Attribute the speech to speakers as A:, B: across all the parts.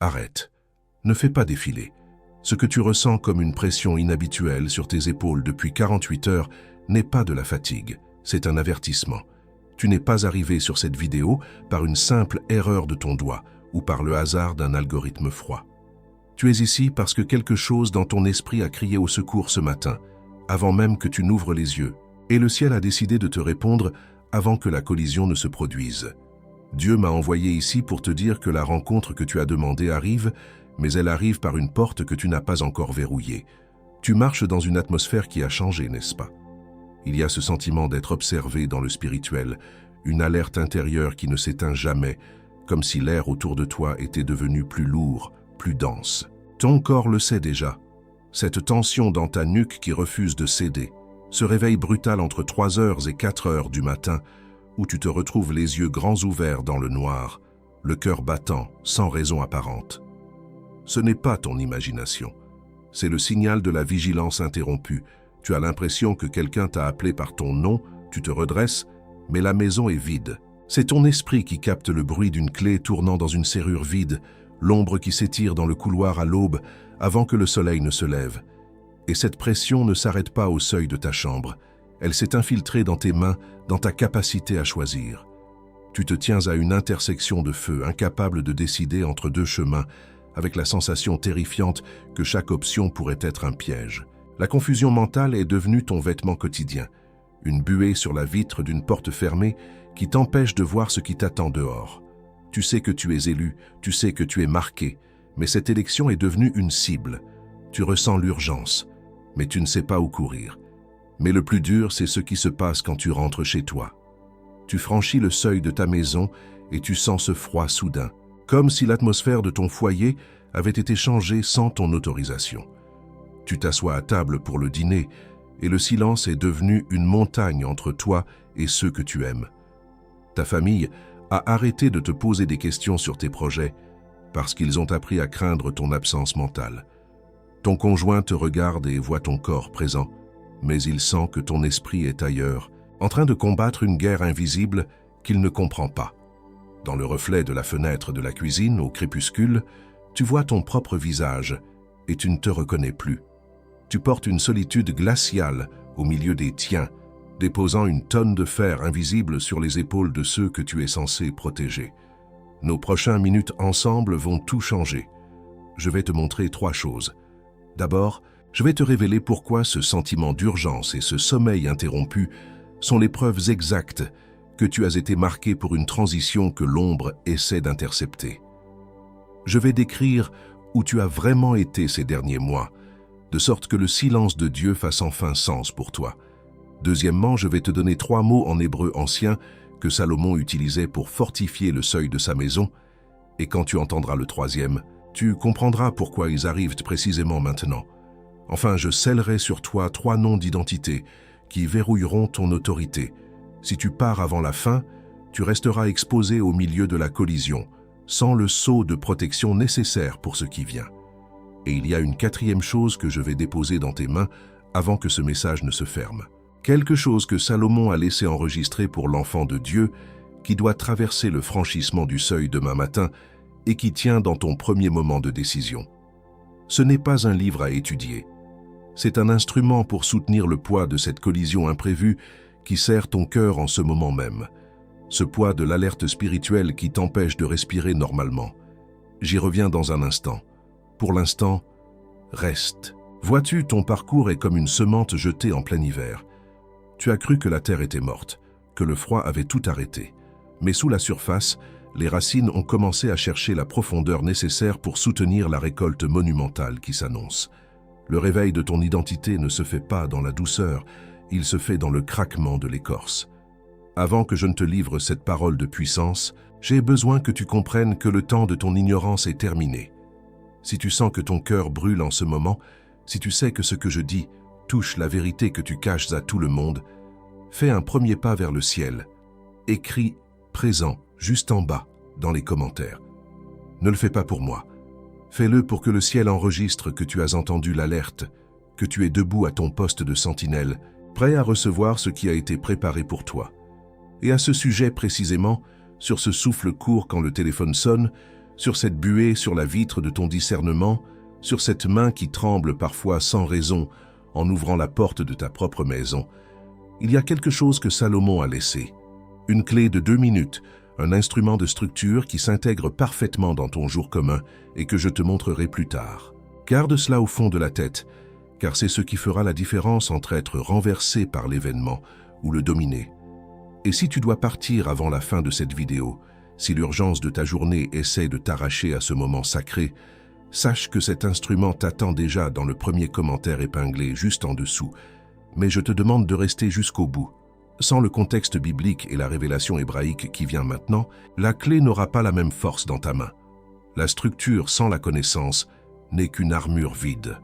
A: Arrête. Ne fais pas défiler. Ce que tu ressens comme une pression inhabituelle sur tes épaules depuis 48 heures n'est pas de la fatigue, c'est un avertissement. Tu n'es pas arrivé sur cette vidéo par une simple erreur de ton doigt ou par le hasard d'un algorithme froid. Tu es ici parce que quelque chose dans ton esprit a crié au secours ce matin, avant même que tu n'ouvres les yeux, et le ciel a décidé de te répondre avant que la collision ne se produise. Dieu m'a envoyé ici pour te dire que la rencontre que tu as demandée arrive, mais elle arrive par une porte que tu n'as pas encore verrouillée. Tu marches dans une atmosphère qui a changé, n'est-ce pas? Il y a ce sentiment d'être observé dans le spirituel, une alerte intérieure qui ne s'éteint jamais, comme si l'air autour de toi était devenu plus lourd, plus dense. Ton corps le sait déjà. Cette tension dans ta nuque qui refuse de céder, ce réveil brutal entre 3h et 4h du matin, où tu te retrouves les yeux grands ouverts dans le noir, le cœur battant, sans raison apparente. Ce n'est pas ton imagination. C'est le signal de la vigilance interrompue. Tu as l'impression que quelqu'un t'a appelé par ton nom, tu te redresses, mais la maison est vide. C'est ton esprit qui capte le bruit d'une clé tournant dans une serrure vide, l'ombre qui s'étire dans le couloir à l'aube avant que le soleil ne se lève. Et cette pression ne s'arrête pas au seuil de ta chambre. Elle s'est infiltrée dans tes mains, dans ta capacité à choisir. Tu te tiens à une intersection de feu, incapable de décider entre deux chemins, avec la sensation terrifiante que chaque option pourrait être un piège. La confusion mentale est devenue ton vêtement quotidien, une buée sur la vitre d'une porte fermée qui t'empêche de voir ce qui t'attend dehors. Tu sais que tu es élu, tu sais que tu es marqué, mais cette élection est devenue une cible. Tu ressens l'urgence, mais tu ne sais pas où courir. Mais le plus dur, c'est ce qui se passe quand tu rentres chez toi. Tu franchis le seuil de ta maison et tu sens ce froid soudain, comme si l'atmosphère de ton foyer avait été changée sans ton autorisation. Tu t'assois à table pour le dîner et le silence est devenu une montagne entre toi et ceux que tu aimes. Ta famille a arrêté de te poser des questions sur tes projets parce qu'ils ont appris à craindre ton absence mentale. Ton conjoint te regarde et voit ton corps présent, mais il sent que ton esprit est ailleurs, en train de combattre une guerre invisible qu'il ne comprend pas. Dans le reflet de la fenêtre de la cuisine, au crépuscule, tu vois ton propre visage et tu ne te reconnais plus. Tu portes une solitude glaciale au milieu des tiens, déposant une tonne de fer invisible sur les épaules de ceux que tu es censé protéger. Nos prochaines minutes ensemble vont tout changer. Je vais te montrer 3 choses. D'abord, je vais te révéler pourquoi ce sentiment d'urgence et ce sommeil interrompu sont les preuves exactes que tu as été marqué pour une transition que l'ombre essaie d'intercepter. Je vais décrire où tu as vraiment été ces derniers mois, de sorte que le silence de Dieu fasse enfin sens pour toi. Deuxièmement, je vais te donner 3 mots en hébreu ancien que Salomon utilisait pour fortifier le seuil de sa maison, et quand tu entendras le 3e, tu comprendras pourquoi ils arrivent précisément maintenant. Enfin, je scellerai sur toi 3 noms d'identité qui verrouilleront ton autorité. Si tu pars avant la fin, tu resteras exposé au milieu de la collision, sans le sceau de protection nécessaire pour ce qui vient. Et il y a une 4e chose que je vais déposer dans tes mains avant que ce message ne se ferme. Quelque chose que Salomon a laissé enregistrer pour l'enfant de Dieu qui doit traverser le franchissement du seuil demain matin et qui tient dans ton premier moment de décision. Ce n'est pas un livre à étudier. C'est un instrument pour soutenir le poids de cette collision imprévue qui serre ton cœur en ce moment même. Ce poids de l'alerte spirituelle qui t'empêche de respirer normalement. J'y reviens dans un instant. Pour l'instant, reste. Vois-tu, ton parcours est comme une semence jetée en plein hiver. Tu as cru que la terre était morte, que le froid avait tout arrêté. Mais sous la surface, les racines ont commencé à chercher la profondeur nécessaire pour soutenir la récolte monumentale qui s'annonce. Le réveil de ton identité ne se fait pas dans la douceur, il se fait dans le craquement de l'écorce. Avant que je ne te livre cette parole de puissance, j'ai besoin que tu comprennes que le temps de ton ignorance est terminé. Si tu sens que ton cœur brûle en ce moment, si tu sais que ce que je dis touche la vérité que tu caches à tout le monde, fais un premier pas vers le ciel. Écris « présent » juste en bas, dans les commentaires. Ne le fais pas pour moi. Fais-le pour que le ciel enregistre que tu as entendu l'alerte, que tu es debout à ton poste de sentinelle, prêt à recevoir ce qui a été préparé pour toi. Et à ce sujet précisément, sur ce souffle court quand le téléphone sonne, sur cette buée sur la vitre de ton discernement, sur cette main qui tremble parfois sans raison en ouvrant la porte de ta propre maison. Il y a quelque chose que Salomon a laissé. Une clé de 2 minutes, un instrument de structure qui s'intègre parfaitement dans ton jour commun et que je te montrerai plus tard. Garde cela au fond de la tête, car c'est ce qui fera la différence entre être renversé par l'événement ou le dominer. Et si tu dois partir avant la fin de cette vidéo, si l'urgence de ta journée essaie de t'arracher à ce moment sacré, sache que cet instrument t'attend déjà dans le premier commentaire épinglé juste en dessous, mais je te demande de rester jusqu'au bout. Sans le contexte biblique et la révélation hébraïque qui vient maintenant, la clé n'aura pas la même force dans ta main. La structure sans la connaissance n'est qu'une armure vide.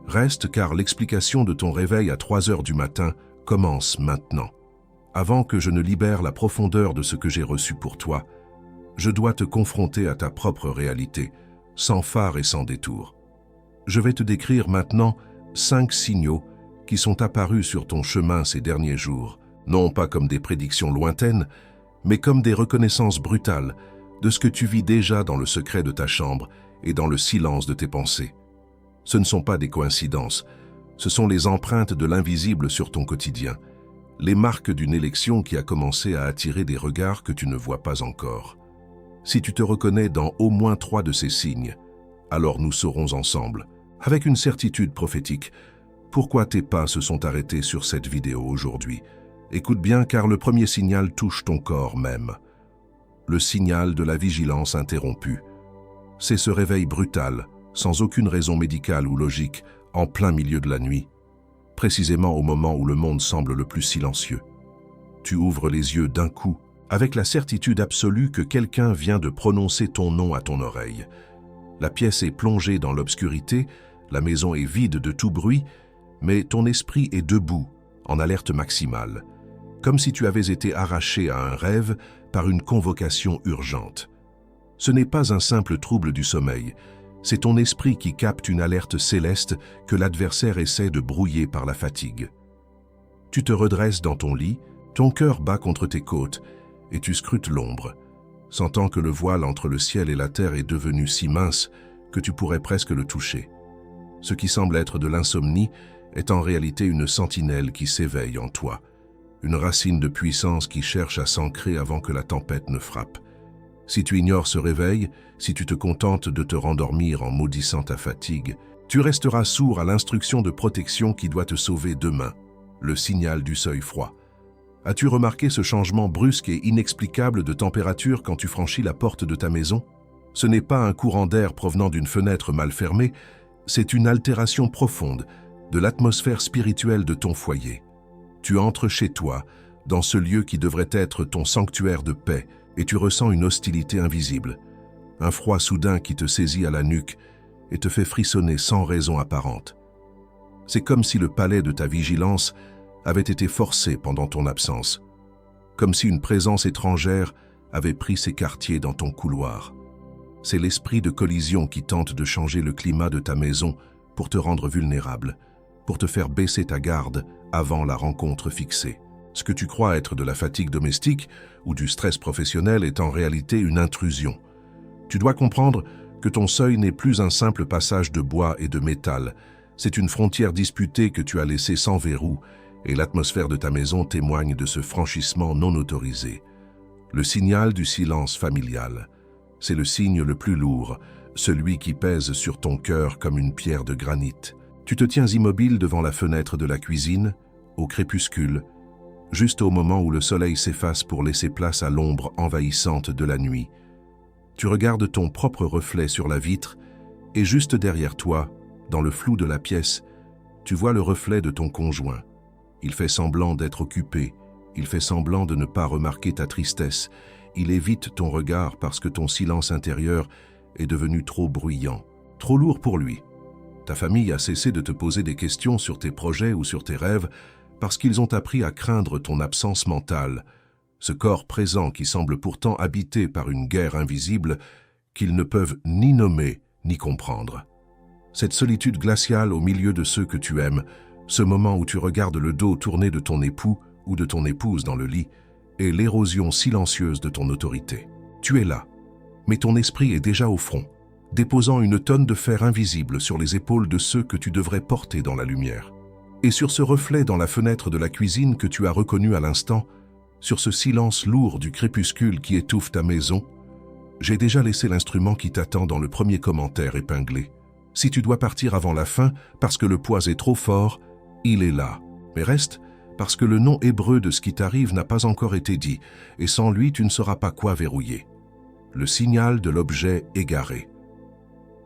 A: Reste car l'explication de ton réveil à 3 heures du matin commence maintenant. Avant que je ne libère la profondeur de ce que j'ai reçu pour toi, je dois te confronter à ta propre réalité, sans phare et sans détour. Je vais te décrire maintenant 5 signaux qui sont apparus sur ton chemin ces derniers jours, non pas comme des prédictions lointaines, mais comme des reconnaissances brutales de ce que tu vis déjà dans le secret de ta chambre et dans le silence de tes pensées. Ce ne sont pas des coïncidences, ce sont les empreintes de l'invisible sur ton quotidien, les marques d'une élection qui a commencé à attirer des regards que tu ne vois pas encore. Si tu te reconnais dans au moins 3 de ces signes, alors nous saurons ensemble, avec une certitude prophétique, pourquoi tes pas se sont arrêtés sur cette vidéo aujourd'hui. Écoute bien car le premier signal touche ton corps même. Le signal de la vigilance interrompue. C'est ce réveil brutal, sans aucune raison médicale ou logique, en plein milieu de la nuit, précisément au moment où le monde semble le plus silencieux. Tu ouvres les yeux d'un coup, avec la certitude absolue que quelqu'un vient de prononcer ton nom à ton oreille. La pièce est plongée dans l'obscurité, la maison est vide de tout bruit, mais ton esprit est debout, en alerte maximale, comme si tu avais été arraché à un rêve par une convocation urgente. Ce n'est pas un simple trouble du sommeil, c'est ton esprit qui capte une alerte céleste que l'adversaire essaie de brouiller par la fatigue. Tu te redresses dans ton lit, ton cœur bat contre tes côtes, et tu scrutes l'ombre, sentant que le voile entre le ciel et la terre est devenu si mince que tu pourrais presque le toucher. Ce qui semble être de l'insomnie est en réalité une sentinelle qui s'éveille en toi, une racine de puissance qui cherche à s'ancrer avant que la tempête ne frappe. Si tu ignores ce réveil, si tu te contentes de te rendormir en maudissant ta fatigue, tu resteras sourd à l'instruction de protection qui doit te sauver demain, le signal du seuil froid. As-tu remarqué ce changement brusque et inexplicable de température quand tu franchis la porte de ta maison? Ce n'est pas un courant d'air provenant d'une fenêtre mal fermée, c'est une altération profonde de l'atmosphère spirituelle de ton foyer. Tu entres chez toi, dans ce lieu qui devrait être ton sanctuaire de paix, et tu ressens une hostilité invisible, un froid soudain qui te saisit à la nuque et te fait frissonner sans raison apparente. C'est comme si le palais de ta vigilance avait été forcé pendant ton absence, comme si une présence étrangère avait pris ses quartiers dans ton couloir. C'est l'esprit de collision qui tente de changer le climat de ta maison pour te rendre vulnérable, pour te faire baisser ta garde avant la rencontre fixée. Ce que tu crois être de la fatigue domestique ou du stress professionnel est en réalité une intrusion. Tu dois comprendre que ton seuil n'est plus un simple passage de bois et de métal, c'est une frontière disputée que tu as laissée sans verrou, et l'atmosphère de ta maison témoigne de ce franchissement non autorisé. Le signal du silence familial, c'est le signe le plus lourd, celui qui pèse sur ton cœur comme une pierre de granit. Tu te tiens immobile devant la fenêtre de la cuisine, au crépuscule, juste au moment où le soleil s'efface pour laisser place à l'ombre envahissante de la nuit. Tu regardes ton propre reflet sur la vitre, et juste derrière toi, dans le flou de la pièce, tu vois le reflet de ton conjoint. Il fait semblant d'être occupé, il fait semblant de ne pas remarquer ta tristesse, il évite ton regard parce que ton silence intérieur est devenu trop bruyant, trop lourd pour lui. Ta famille a cessé de te poser des questions sur tes projets ou sur tes rêves parce qu'ils ont appris à craindre ton absence mentale, ce corps présent qui semble pourtant habité par une guerre invisible qu'ils ne peuvent ni nommer ni comprendre. Cette solitude glaciale au milieu de ceux que tu aimes, ce moment où tu regardes le dos tourné de ton époux ou de ton épouse dans le lit, est l'érosion silencieuse de ton autorité. Tu es là, mais ton esprit est déjà au front, déposant une tonne de fer invisible sur les épaules de ceux que tu devrais porter dans la lumière. Et sur ce reflet dans la fenêtre de la cuisine que tu as reconnu à l'instant, sur ce silence lourd du crépuscule qui étouffe ta maison, j'ai déjà laissé l'instrument qui t'attend dans le premier commentaire épinglé. Si tu dois partir avant la fin parce que le poids est trop fort, il est là. Mais reste, parce que le nom hébreu de ce qui t'arrive n'a pas encore été dit, et sans lui tu ne sauras pas quoi verrouiller. Le signal de l'objet égaré.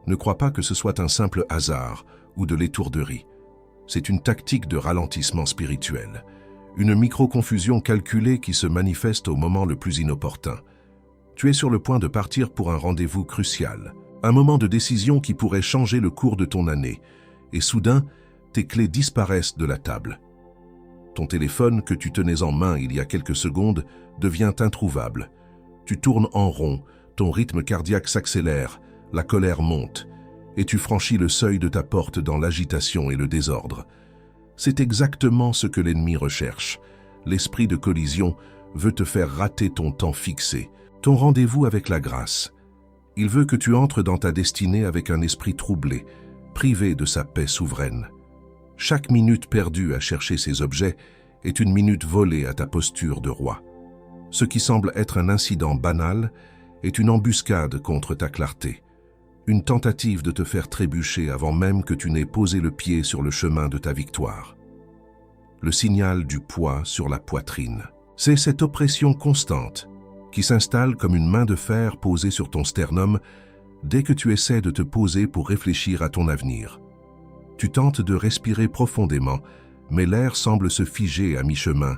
A: Ne crois pas que ce soit un simple hasard ou de l'étourderie. C'est une tactique de ralentissement spirituel, une micro-confusion calculée qui se manifeste au moment le plus inopportun. Tu es sur le point de partir pour un rendez-vous crucial, un moment de décision qui pourrait changer le cours de ton année, et soudain, tes clés disparaissent de la table. Ton téléphone que tu tenais en main il y a quelques secondes devient introuvable. Tu tournes en rond, ton rythme cardiaque s'accélère, la colère monte, et tu franchis le seuil de ta porte dans l'agitation et le désordre. C'est exactement ce que l'ennemi recherche. L'esprit de collision veut te faire rater ton temps fixé, ton rendez-vous avec la grâce. Il veut que tu entres dans ta destinée avec un esprit troublé, privé de sa paix souveraine. Chaque minute perdue à chercher ces objets est une minute volée à ta posture de roi. Ce qui semble être un incident banal est une embuscade contre ta clarté, une tentative de te faire trébucher avant même que tu n'aies posé le pied sur le chemin de ta victoire. Le signal du poids sur la poitrine. C'est cette oppression constante qui s'installe comme une main de fer posée sur ton sternum dès que tu essaies de te poser pour réfléchir à ton avenir. Tu tentes de respirer profondément, mais l'air semble se figer à mi-chemin,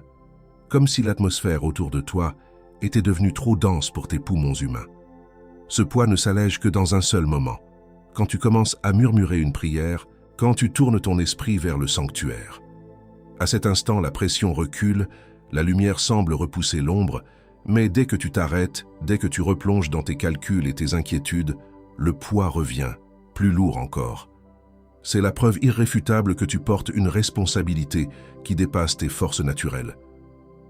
A: comme si l'atmosphère autour de toi était devenue trop dense pour tes poumons humains. Ce poids ne s'allège que dans un seul moment, quand tu commences à murmurer une prière, quand tu tournes ton esprit vers le sanctuaire. À cet instant, la pression recule, la lumière semble repousser l'ombre, mais dès que tu t'arrêtes, dès que tu replonges dans tes calculs et tes inquiétudes, le poids revient, plus lourd encore. C'est la preuve irréfutable que tu portes une responsabilité qui dépasse tes forces naturelles.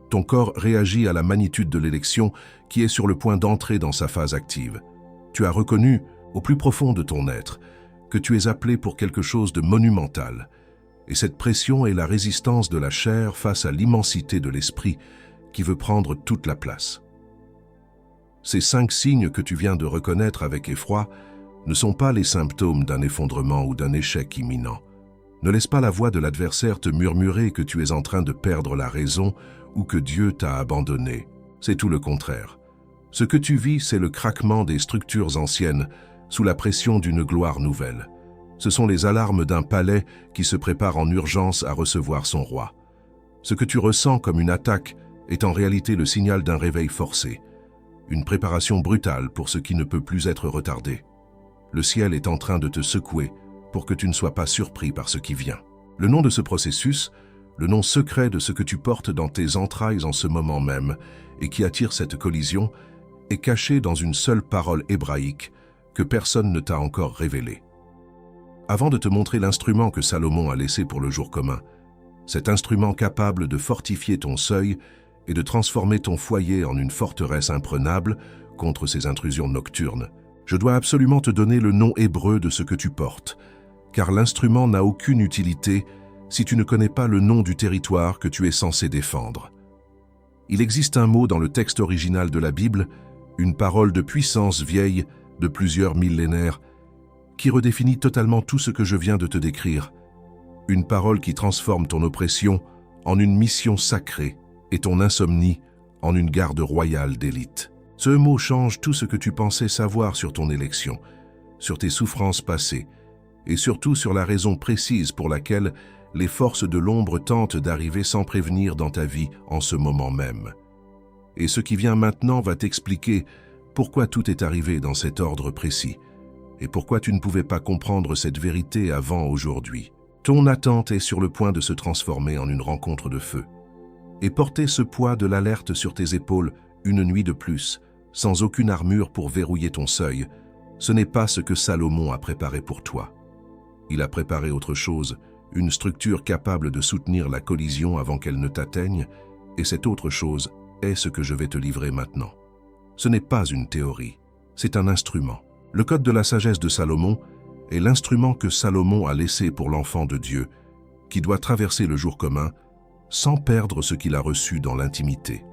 A: Ton corps réagit à la magnitude de l'élection qui est sur le point d'entrer dans sa phase active. Tu as reconnu, au plus profond de ton être, que tu es appelé pour quelque chose de monumental. Et cette pression est la résistance de la chair face à l'immensité de l'esprit qui veut prendre toute la place. Ces 5 signes que tu viens de reconnaître avec effroi ne sont pas les symptômes d'un effondrement ou d'un échec imminent. Ne laisse pas la voix de l'adversaire te murmurer que tu es en train de perdre la raison ou que Dieu t'a abandonné. C'est tout le contraire. Ce que tu vis, c'est le craquement des structures anciennes sous la pression d'une gloire nouvelle. Ce sont les alarmes d'un palais qui se prépare en urgence à recevoir son roi. Ce que tu ressens comme une attaque est en réalité le signal d'un réveil forcé, une préparation brutale pour ce qui ne peut plus être retardé. Le ciel est en train de te secouer pour que tu ne sois pas surpris par ce qui vient. Le nom de ce processus, le nom secret de ce que tu portes dans tes entrailles en ce moment même et qui attire cette collision, est caché dans une seule parole hébraïque que personne ne t'a encore révélée. Avant de te montrer l'instrument que Salomon a laissé pour le jour commun, cet instrument capable de fortifier ton seuil et de transformer ton foyer en une forteresse imprenable contre ces intrusions nocturnes, je dois absolument te donner le nom hébreu de ce que tu portes, car l'instrument n'a aucune utilité si tu ne connais pas le nom du territoire que tu es censé défendre. Il existe un mot dans le texte original de la Bible, une parole de puissance vieille de plusieurs millénaires, qui redéfinit totalement tout ce que je viens de te décrire. Une parole qui transforme ton oppression en une mission sacrée et ton insomnie en une garde royale d'élite. Ce mot change tout ce que tu pensais savoir sur ton élection, sur tes souffrances passées, et surtout sur la raison précise pour laquelle les forces de l'ombre tentent d'arriver sans prévenir dans ta vie en ce moment même. Et ce qui vient maintenant va t'expliquer pourquoi tout est arrivé dans cet ordre précis, et pourquoi tu ne pouvais pas comprendre cette vérité avant aujourd'hui. Ton attente est sur le point de se transformer en une rencontre de feu. Et porter ce poids de l'alerte sur tes épaules une nuit de plus, sans aucune armure pour verrouiller ton seuil, ce n'est pas ce que Salomon a préparé pour toi. Il a préparé autre chose, une structure capable de soutenir la collision avant qu'elle ne t'atteigne, et cette autre chose est ce que je vais te livrer maintenant. Ce n'est pas une théorie, c'est un instrument. Le code de la sagesse de Salomon est l'instrument que Salomon a laissé pour l'enfant de Dieu, qui doit traverser le jour commun sans perdre ce qu'il a reçu dans l'intimité.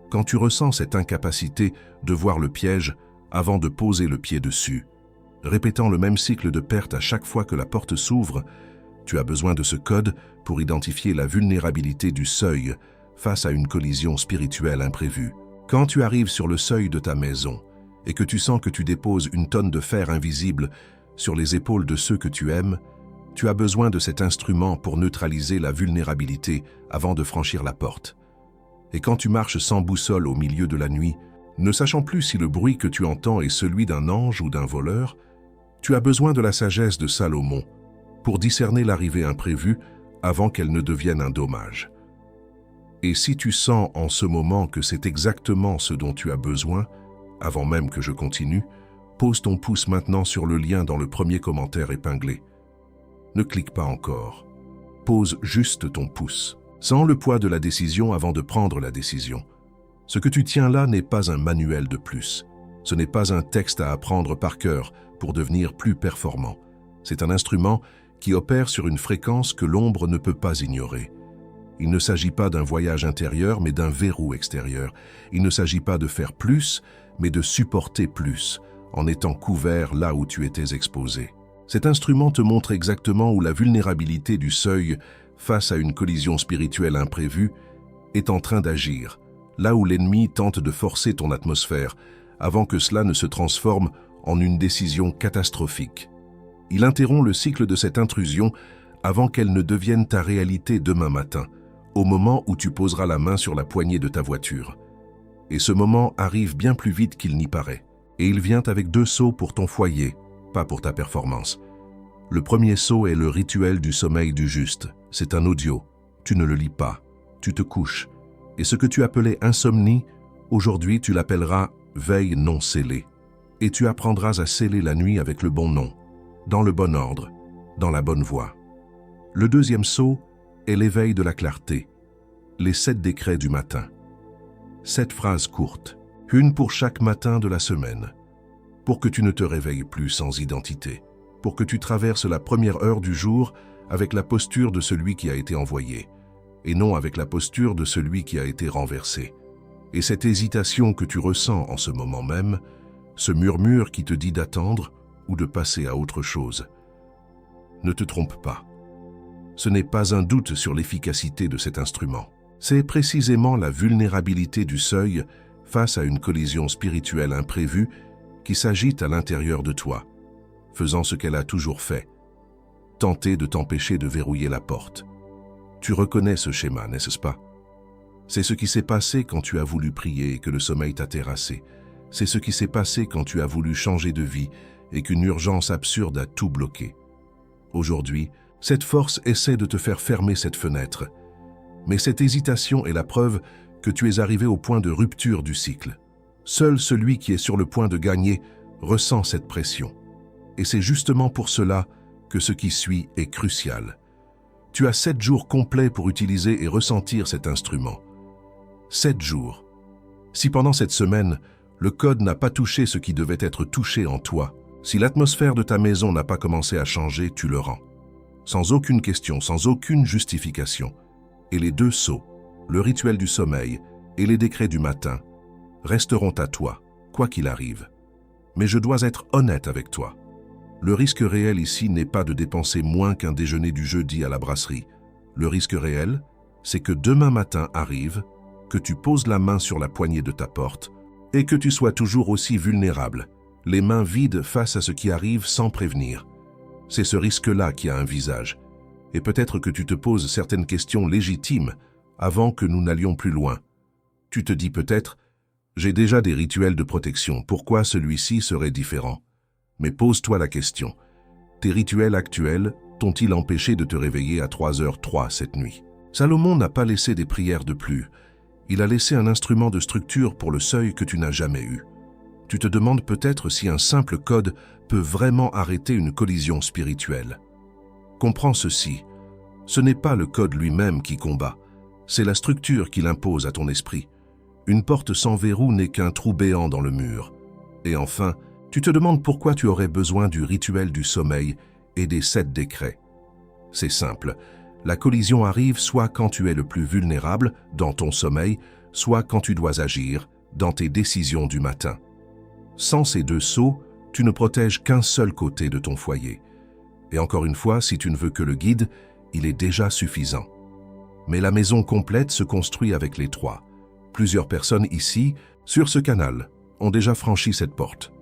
A: Quand tu ressens cette incapacité de voir le piège avant de poser le pied dessus, répétant le même cycle de perte à chaque fois que la porte s'ouvre, tu as besoin de ce code pour identifier la vulnérabilité du seuil face à une collision spirituelle imprévue. Quand tu arrives sur le seuil de ta maison et que tu sens que tu déposes une tonne de fer invisible sur les épaules de ceux que tu aimes, tu as besoin de cet instrument pour neutraliser la vulnérabilité avant de franchir la porte. Et quand tu marches sans boussole au milieu de la nuit, ne sachant plus si le bruit que tu entends est celui d'un ange ou d'un voleur, tu as besoin de la sagesse de Salomon pour discerner l'arrivée imprévue avant qu'elle ne devienne un dommage. Et si tu sens en ce moment que c'est exactement ce dont tu as besoin, avant même que je continue, pose ton pouce maintenant sur le lien dans le premier commentaire épinglé. Ne clique pas encore. Pose juste ton pouce. Sens le poids de la décision avant de prendre la décision. Ce que tu tiens là n'est pas un manuel de plus. Ce n'est pas un texte à apprendre par cœur pour devenir plus performant. C'est un instrument qui opère sur une fréquence que l'ombre ne peut pas ignorer. Il ne s'agit pas d'un voyage intérieur, mais d'un verrou extérieur. Il ne s'agit pas de faire plus, mais de supporter plus, en étant couvert là où tu étais exposé. Cet instrument te montre exactement où la vulnérabilité du seuil face à une collision spirituelle imprévue est en train d'agir, là où l'ennemi tente de forcer ton atmosphère, avant que cela ne se transforme en une décision catastrophique. Il interrompt le cycle de cette intrusion avant qu'elle ne devienne ta réalité demain matin, au moment où tu poseras la main sur la poignée de ta voiture. Et ce moment arrive bien plus vite qu'il n'y paraît. Et il vient avec 2 sauts pour ton foyer, pas pour ta performance. Le premier saut est le rituel du sommeil du juste. C'est un audio. Tu ne le lis pas. Tu te couches. Et ce que tu appelais insomnie, aujourd'hui tu l'appelleras veille non scellée. Et tu apprendras à sceller la nuit avec le bon nom, dans le bon ordre, dans la bonne voie. Le deuxième saut est l'éveil de la clarté, les 7 décrets du matin. 7 phrases courtes, une pour chaque matin de la semaine, pour que tu ne te réveilles plus sans identité, pour que tu traverses la première heure du jour avec la posture de celui qui a été envoyé, et non avec la posture de celui qui a été renversé. Et cette hésitation que tu ressens en ce moment même, ce murmure qui te dit d'attendre ou de passer à autre chose. Ne te trompe pas. Ce n'est pas un doute sur l'efficacité de cet instrument. C'est précisément la vulnérabilité du seuil face à une collision spirituelle imprévue qui s'agite à l'intérieur de toi, faisant ce qu'elle a toujours fait, tenter de t'empêcher de verrouiller la porte. Tu reconnais ce schéma, n'est-ce pas? C'est ce qui s'est passé quand tu as voulu prier et que le sommeil t'a terrassé. C'est ce qui s'est passé quand tu as voulu changer de vie et qu'une urgence absurde a tout bloqué. Aujourd'hui, cette force essaie de te faire fermer cette fenêtre. Mais cette hésitation est la preuve que tu es arrivé au point de rupture du cycle. Seul celui qui est sur le point de gagner ressent cette pression. Et c'est justement pour cela que ce qui suit est crucial. Tu as 7 jours complets pour utiliser et ressentir cet instrument. 7 jours. Si pendant cette semaine, le code n'a pas touché ce qui devait être touché en toi, si l'atmosphère de ta maison n'a pas commencé à changer, tu le rends. Sans aucune question, sans aucune justification. Et les 2 sauts, le rituel du sommeil et les décrets du matin, resteront à toi, quoi qu'il arrive. Mais je dois être honnête avec toi. Le risque réel ici n'est pas de dépenser moins qu'un déjeuner du jeudi à la brasserie. Le risque réel, c'est que demain matin arrive, que tu poses la main sur la poignée de ta porte et que tu sois toujours aussi vulnérable, les mains vides face à ce qui arrive sans prévenir. C'est ce risque-là qui a un visage. Et peut-être que tu te poses certaines questions légitimes avant que nous n'allions plus loin. Tu te dis peut-être, j'ai déjà des rituels de protection, pourquoi celui-ci serait différent? Mais pose-toi la question, tes rituels actuels t'ont-ils empêché de te réveiller à 3h03 cette nuit? Salomon n'a pas laissé des prières de plus, il a laissé un instrument de structure pour le seuil que tu n'as jamais eu. Tu te demandes peut-être si un simple code peut vraiment arrêter une collision spirituelle. Comprends ceci, ce n'est pas le code lui-même qui combat, c'est la structure qu'il impose à ton esprit. Une porte sans verrou n'est qu'un trou béant dans le mur. Et enfin, tu te demandes pourquoi tu aurais besoin du rituel du sommeil et des 7 décrets. C'est simple, la collision arrive soit quand tu es le plus vulnérable, dans ton sommeil, soit quand tu dois agir, dans tes décisions du matin. Sans ces 2 sceaux, tu ne protèges qu'un seul côté de ton foyer. Et encore une fois, si tu ne veux que le guide, il est déjà suffisant. Mais la maison complète se construit avec les 3. Plusieurs personnes ici, sur ce canal, ont déjà franchi cette porte.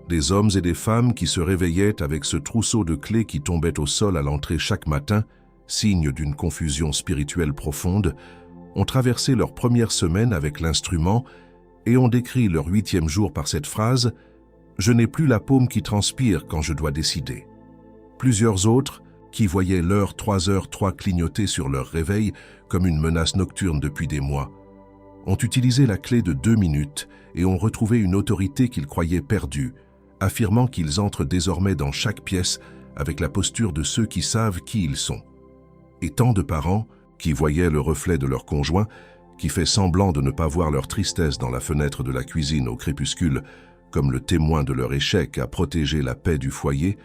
A: Des hommes et des femmes qui se réveillaient avec ce trousseau de clés qui tombait au sol à l'entrée chaque matin, signe d'une confusion spirituelle profonde, ont traversé leur première semaine avec l'instrument et ont décrit leur 8e jour par cette phrase « Je n'ai plus la paume qui transpire quand je dois décider ». Plusieurs autres, qui voyaient l'heure 3h03 clignoter sur leur réveil comme une menace nocturne depuis des mois, ont utilisé la clé de 2 minutes et ont retrouvé une autorité qu'ils croyaient perdue, affirmant qu'ils entrent désormais dans chaque pièce avec la posture de ceux qui savent qui ils sont. Et tant de parents, qui voyaient le reflet de leur conjoint, qui fait semblant de ne pas voir leur tristesse dans la fenêtre de la cuisine au crépuscule, comme le témoin de leur échec à protéger la paix du foyer,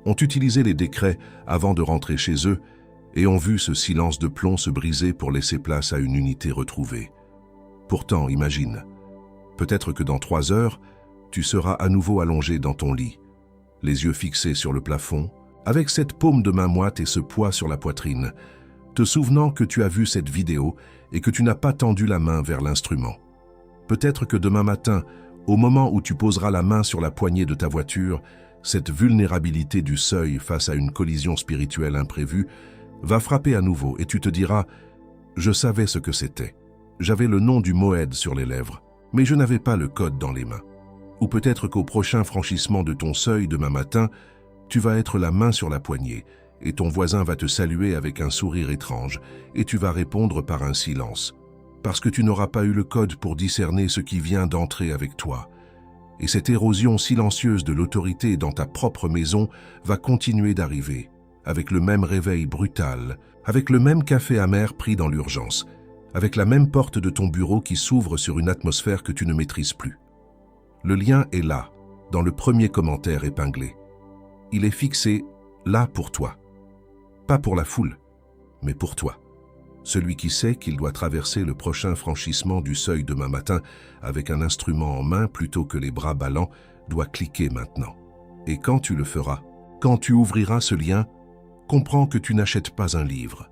A: ont utilisé les décrets avant de rentrer chez eux et ont vu ce silence de plomb se briser pour laisser place à une unité retrouvée. Pourtant, imagine, peut-être que dans 3 heures, tu seras à nouveau allongé dans ton lit, les yeux fixés sur le plafond, avec cette paume de main moite et ce poids sur la poitrine, te souvenant que tu as vu cette vidéo et que tu n'as pas tendu la main vers l'instrument. Peut-être que demain matin, au moment où tu poseras la main sur la poignée de ta voiture, cette vulnérabilité du seuil face à une collision spirituelle imprévue va frapper à nouveau et tu te diras « Je savais ce que c'était. J'avais le nom du Moed sur les lèvres, mais je n'avais pas le code dans les mains. » Ou peut-être qu'au prochain franchissement de ton seuil demain matin, tu vas être la main sur la poignée et ton voisin va te saluer avec un sourire étrange et tu vas répondre par un silence, parce que tu n'auras pas eu le code pour discerner ce qui vient d'entrer avec toi. Et cette érosion silencieuse de l'autorité dans ta propre maison va continuer d'arriver, avec le même réveil brutal, avec le même café amer pris dans l'urgence, avec la même porte de ton bureau qui s'ouvre sur une atmosphère que tu ne maîtrises plus. Le lien est là, dans le premier commentaire épinglé. Il est fixé là pour toi. Pas pour la foule, mais pour toi. Celui qui sait qu'il doit traverser le prochain franchissement du seuil demain matin avec un instrument en main plutôt que les bras ballants doit cliquer maintenant. Et quand tu le feras, quand tu ouvriras ce lien, comprends que tu n'achètes pas un livre.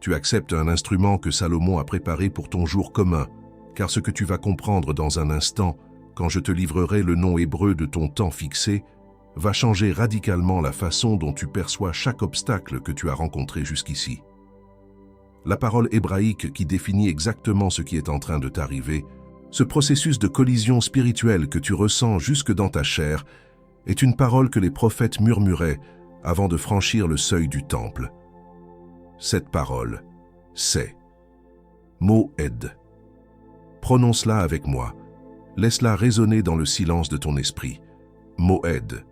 A: Tu acceptes un instrument que Salomon a préparé pour ton jour commun, car ce que tu vas comprendre dans un instant, quand je te livrerai le nom hébreu de ton temps fixé, va changer radicalement la façon dont tu perçois chaque obstacle que tu as rencontré jusqu'ici. La parole hébraïque qui définit exactement ce qui est en train de t'arriver, ce processus de collision spirituelle que tu ressens jusque dans ta chair, est une parole que les prophètes murmuraient avant de franchir le seuil du temple. Cette parole, c'est Moed. Prononce-la avec moi. Laisse-la résonner dans le silence de ton esprit. Moed.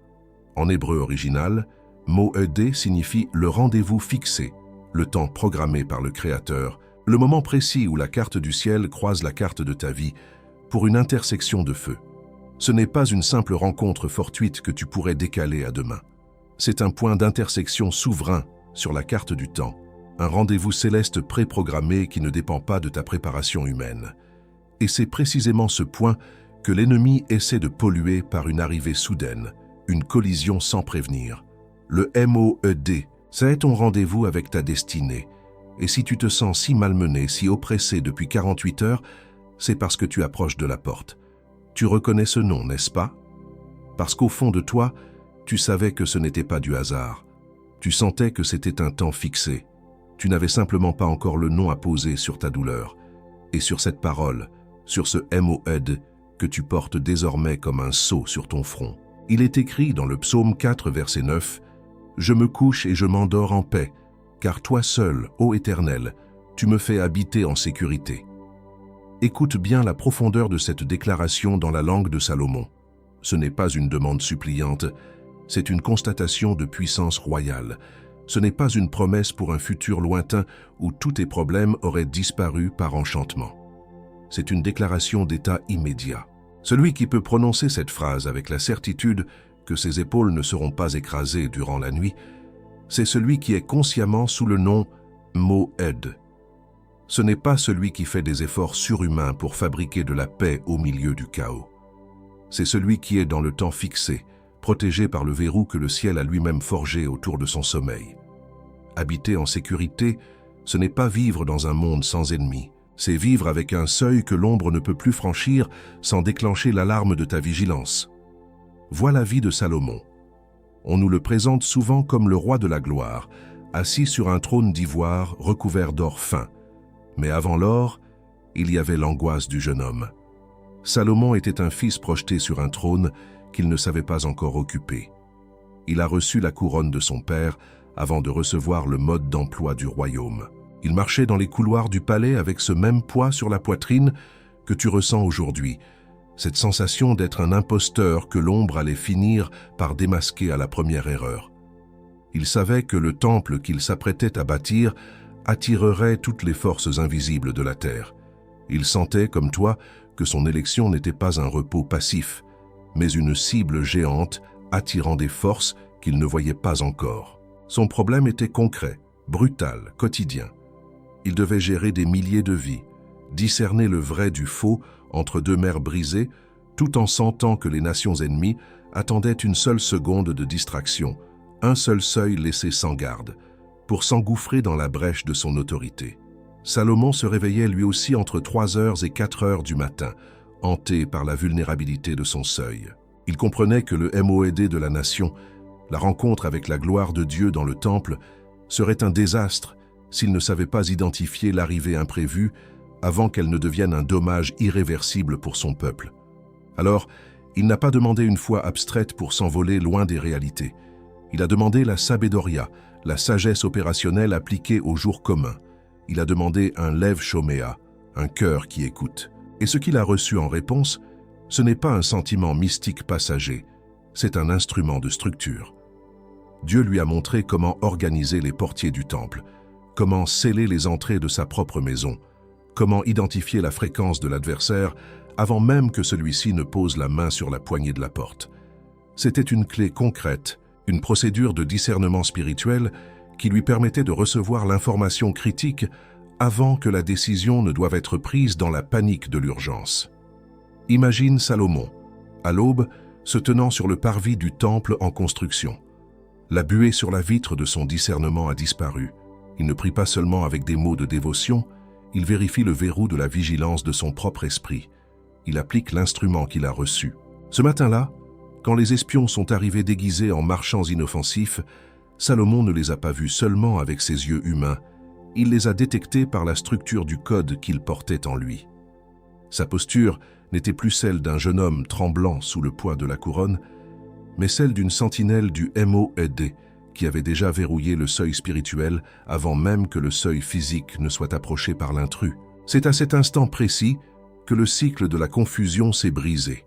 A: En hébreu original, Moed signifie le rendez-vous fixé, le temps programmé par le Créateur, le moment précis où la carte du ciel croise la carte de ta vie pour une intersection de feu. Ce n'est pas une simple rencontre fortuite que tu pourrais décaler à demain. C'est un point d'intersection souverain sur la carte du temps, un rendez-vous céleste préprogrammé qui ne dépend pas de ta préparation humaine. Et c'est précisément ce point que l'ennemi essaie de polluer par une arrivée soudaine, une collision sans prévenir. Le MOED, ça est ton rendez-vous avec ta destinée. Et si tu te sens si malmené, si oppressé depuis 48 heures, c'est parce que tu approches de la porte. Tu reconnais ce nom, n'est-ce pas? Parce qu'au fond de toi, tu savais que ce n'était pas du hasard. Tu sentais que c'était un temps fixé. Tu n'avais simplement pas encore le nom à poser sur ta douleur. Et sur cette parole, sur ce MOED que tu portes désormais comme un sceau sur ton front. Il est écrit dans le psaume 4, verset 9, « Je me couche et je m'endors en paix, car toi seul, ô Éternel, tu me fais habiter en sécurité. » Écoute bien la profondeur de cette déclaration dans la langue de Salomon. Ce n'est pas une demande suppliante, c'est une constatation de puissance royale. Ce n'est pas une promesse pour un futur lointain où tous tes problèmes auraient disparu par enchantement. C'est une déclaration d'état immédiat. Celui qui peut prononcer cette phrase avec la certitude que ses épaules ne seront pas écrasées durant la nuit, c'est celui qui est consciemment sous le nom Moed. Ce n'est pas celui qui fait des efforts surhumains pour fabriquer de la paix au milieu du chaos. C'est celui qui est dans le temps fixé, protégé par le verrou que le ciel a lui-même forgé autour de son sommeil. Habiter en sécurité, ce n'est pas vivre dans un monde sans ennemis, c'est vivre avec un seuil que l'ombre ne peut plus franchir sans déclencher l'alarme de ta vigilance. Vois la vie de Salomon. On nous le présente souvent comme le roi de la gloire, assis sur un trône d'ivoire recouvert d'or fin. Mais avant l'or, il y avait l'angoisse du jeune homme. Salomon était un fils projeté sur un trône qu'il ne savait pas encore occuper. Il a reçu la couronne de son père avant de recevoir le mode d'emploi du royaume. Il marchait dans les couloirs du palais avec ce même poids sur la poitrine que tu ressens aujourd'hui, cette sensation d'être un imposteur que l'ombre allait finir par démasquer à la première erreur. Il savait que le temple qu'il s'apprêtait à bâtir attirerait toutes les forces invisibles de la terre. Il sentait, comme toi, que son élection n'était pas un repos passif, mais une cible géante attirant des forces qu'il ne voyait pas encore. Son problème était concret, brutal, quotidien. Il devait gérer des milliers de vies, discerner le vrai du faux entre deux mers brisées, tout en sentant que les nations ennemies attendaient une seule seconde de distraction, un seul seuil laissé sans garde, pour s'engouffrer dans la brèche de son autorité. Salomon se réveillait lui aussi entre 3h et 4h du matin, hanté par la vulnérabilité de son seuil. Il comprenait que le Moed de la nation, la rencontre avec la gloire de Dieu dans le temple, serait un désastre s'il ne savait pas identifier l'arrivée imprévue avant qu'elle ne devienne un dommage irréversible pour son peuple. Alors, il n'a pas demandé une foi abstraite pour s'envoler loin des réalités. Il a demandé la sabédoria, la sagesse opérationnelle appliquée au jour commun. Il a demandé un lev shoméa, un cœur qui écoute. Et ce qu'il a reçu en réponse, ce n'est pas un sentiment mystique passager, c'est un instrument de structure. Dieu lui a montré comment organiser les portiers du temple, comment sceller les entrées de sa propre maison, comment identifier la fréquence de l'adversaire avant même que celui-ci ne pose la main sur la poignée de la porte. C'était une clé concrète, une procédure de discernement spirituel qui lui permettait de recevoir l'information critique avant que la décision ne doive être prise dans la panique de l'urgence. Imagine Salomon, à l'aube, se tenant sur le parvis du temple en construction. La buée sur la vitre de son discernement a disparu. Il ne prie pas seulement avec des mots de dévotion, il vérifie le verrou de la vigilance de son propre esprit. Il applique l'instrument qu'il a reçu. Ce matin-là, quand les espions sont arrivés déguisés en marchands inoffensifs, Salomon ne les a pas vus seulement avec ses yeux humains, il les a détectés par la structure du code qu'il portait en lui. Sa posture n'était plus celle d'un jeune homme tremblant sous le poids de la couronne, mais celle d'une sentinelle du Moed qui avait déjà verrouillé le seuil spirituel avant même que le seuil physique ne soit approché par l'intrus. C'est à cet instant précis que le cycle de la confusion s'est brisé.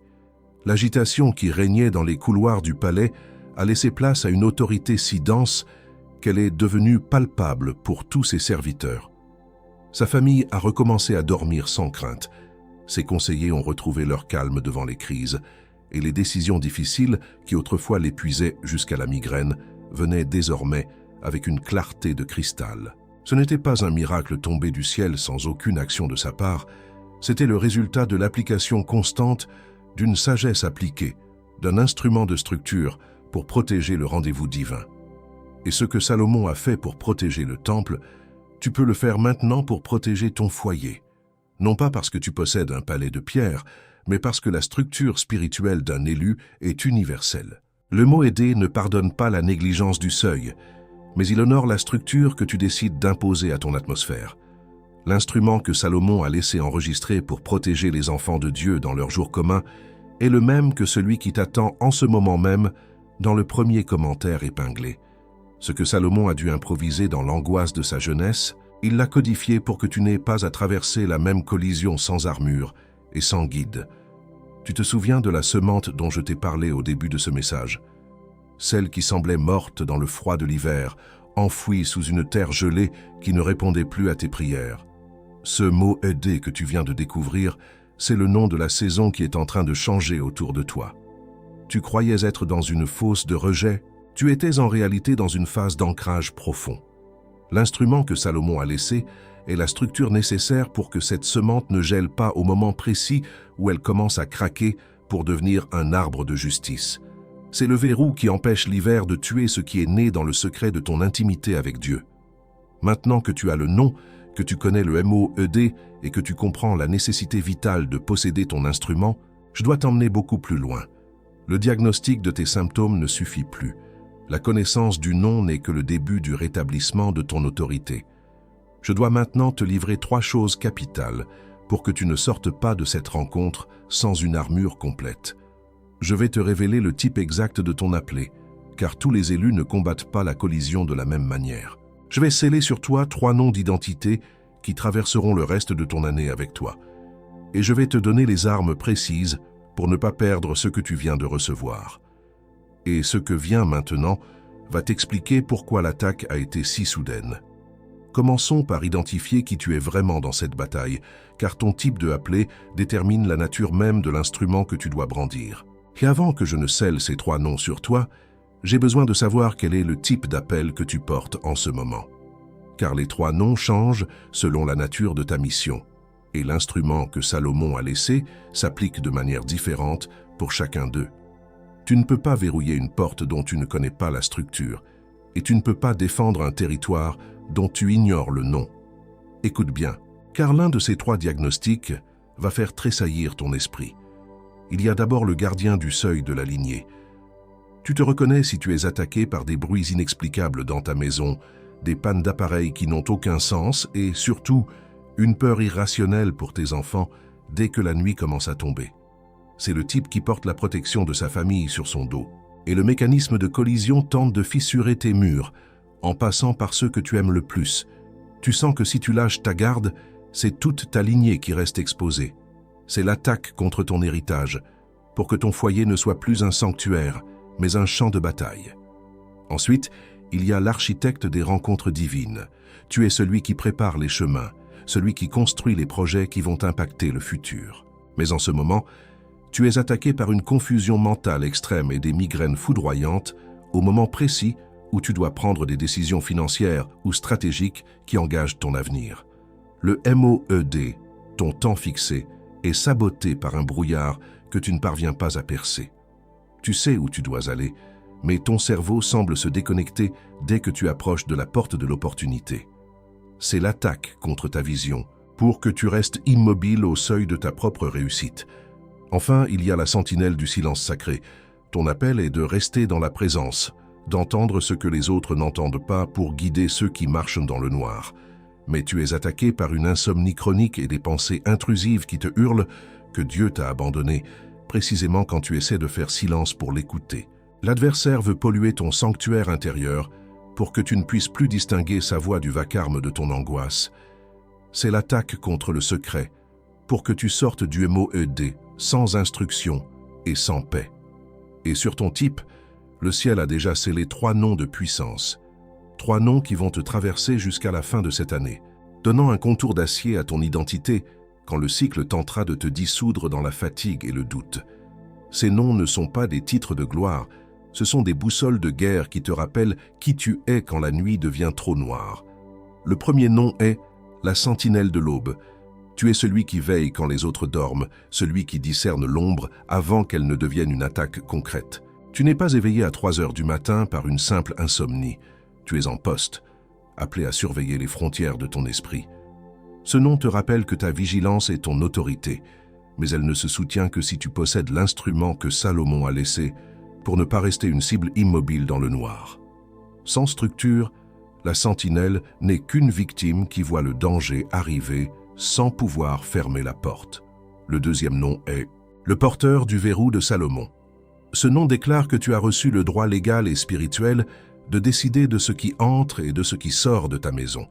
A: L'agitation qui régnait dans les couloirs du palais a laissé place à une autorité si dense qu'elle est devenue palpable pour tous ses serviteurs. Sa famille a recommencé à dormir sans crainte. Ses conseillers ont retrouvé leur calme devant les crises, et les décisions difficiles, qui autrefois l'épuisaient jusqu'à la migraine, venaient désormais avec une clarté de cristal. Ce n'était pas un miracle tombé du ciel sans aucune action de sa part, c'était le résultat de l'application constante d'une sagesse appliquée, d'un instrument de structure pour protéger le rendez-vous divin. Et ce que Salomon a fait pour protéger le temple, tu peux le faire maintenant pour protéger ton foyer. Non pas parce que tu possèdes un palais de pierre, mais parce que la structure spirituelle d'un élu est universelle. Le Moed ne pardonne pas la négligence du seuil, mais il honore la structure que tu décides d'imposer à ton atmosphère. L'instrument que Salomon a laissé enregistrer pour protéger les enfants de Dieu dans leur jour commun est le même que celui qui t'attend en ce moment même dans le premier commentaire épinglé. Ce que Salomon a dû improviser dans l'angoisse de sa jeunesse, il l'a codifié pour que tu n'aies pas à traverser la même collision sans armure et sans guide. Tu te souviens de la semence dont je t'ai parlé au début de ce message, celle qui semblait morte dans le froid de l'hiver, enfouie sous une terre gelée qui ne répondait plus à tes prières. Ce Moed que tu viens de découvrir, c'est le nom de la saison qui est en train de changer autour de toi. Tu croyais être dans une fosse de rejet, tu étais en réalité dans une phase d'ancrage profond. L'instrument que Salomon a laissé est la structure nécessaire pour que cette semence ne gèle pas au moment précis où elle commence à craquer pour devenir un arbre de justice. C'est le verrou qui empêche l'hiver de tuer ce qui est né dans le secret de ton intimité avec Dieu. Maintenant que tu as le nom, que tu connais le MOED et que tu comprends la nécessité vitale de posséder ton instrument, je dois t'emmener beaucoup plus loin. Le diagnostic de tes symptômes ne suffit plus. La connaissance du nom n'est que le début du rétablissement de ton autorité. Je dois maintenant te livrer 3 choses capitales pour que tu ne sortes pas de cette rencontre sans une armure complète. Je vais te révéler le type exact de ton appelé, car tous les élus ne combattent pas la collision de la même manière. Je vais sceller sur toi 3 noms d'identité qui traverseront le reste de ton année avec toi. Et je vais te donner les armes précises pour ne pas perdre ce que tu viens de recevoir. Et ce que vient maintenant va t'expliquer pourquoi l'attaque a été si soudaine. Commençons par identifier qui tu es vraiment dans cette bataille, car ton type de appelé détermine la nature même de l'instrument que tu dois brandir. Et avant que je ne scelle ces 3 noms sur toi, j'ai besoin de savoir quel est le type d'appel que tu portes en ce moment. Car les 3 noms changent selon la nature de ta mission, et l'instrument que Salomon a laissé s'applique de manière différente pour chacun d'eux. Tu ne peux pas verrouiller une porte dont tu ne connais pas la structure, et tu ne peux pas défendre un territoire dont tu ignores le nom. Écoute bien, car l'un de ces 3 diagnostics va faire tressaillir ton esprit. Il y a d'abord le gardien du seuil de la lignée. Tu te reconnais si tu es attaqué par des bruits inexplicables dans ta maison, des pannes d'appareils qui n'ont aucun sens et, surtout, une peur irrationnelle pour tes enfants dès que la nuit commence à tomber. C'est le type qui porte la protection de sa famille sur son dos. Et le mécanisme de collision tente de fissurer tes murs, en passant par ceux que tu aimes le plus. Tu sens que si tu lâches ta garde, c'est toute ta lignée qui reste exposée. C'est l'attaque contre ton héritage, pour que ton foyer ne soit plus un sanctuaire, mais un champ de bataille. Ensuite, il y a l'architecte des rencontres divines. Tu es celui qui prépare les chemins, celui qui construit les projets qui vont impacter le futur. Mais en ce moment, tu es attaqué par une confusion mentale extrême et des migraines foudroyantes au moment précis où tu dois prendre des décisions financières ou stratégiques qui engagent ton avenir. Le MOED, ton temps fixé, est saboté par un brouillard que tu ne parviens pas à percer. Tu sais où tu dois aller, mais ton cerveau semble se déconnecter dès que tu approches de la porte de l'opportunité. C'est l'attaque contre ta vision, pour que tu restes immobile au seuil de ta propre réussite. Enfin, il y a la sentinelle du silence sacré. Ton appel est de rester dans la présence, d'entendre ce que les autres n'entendent pas pour guider ceux qui marchent dans le noir. Mais tu es attaqué par une insomnie chronique et des pensées intrusives qui te hurlent que Dieu t'a abandonné, précisément quand tu essaies de faire silence pour l'écouter. L'adversaire veut polluer ton sanctuaire intérieur pour que tu ne puisses plus distinguer sa voix du vacarme de ton angoisse. C'est l'attaque contre le secret, pour que tu sortes du MOED sans instruction et sans paix. Et sur ton type, le ciel a déjà scellé 3 noms de puissance. 3 noms qui vont te traverser jusqu'à la fin de cette année, donnant un contour d'acier à ton identité quand le cycle tentera de te dissoudre dans la fatigue et le doute. Ces noms ne sont pas des titres de gloire, ce sont des boussoles de guerre qui te rappellent qui tu es quand la nuit devient trop noire. Le premier nom est la sentinelle de l'aube. Tu es celui qui veille quand les autres dorment, celui qui discerne l'ombre avant qu'elle ne devienne une attaque concrète. Tu n'es pas éveillé à 3 heures du matin par une simple insomnie. Tu es en poste, appelé à surveiller les frontières de ton esprit. Ce nom te rappelle que ta vigilance est ton autorité, mais elle ne se soutient que si tu possèdes l'instrument que Salomon a laissé pour ne pas rester une cible immobile dans le noir. Sans structure, la sentinelle n'est qu'une victime qui voit le danger arriver sans pouvoir fermer la porte. Le deuxième nom est le porteur du verrou de Salomon. Ce nom déclare que tu as reçu le droit légal et spirituel de décider de ce qui entre et de ce qui sort de ta maison.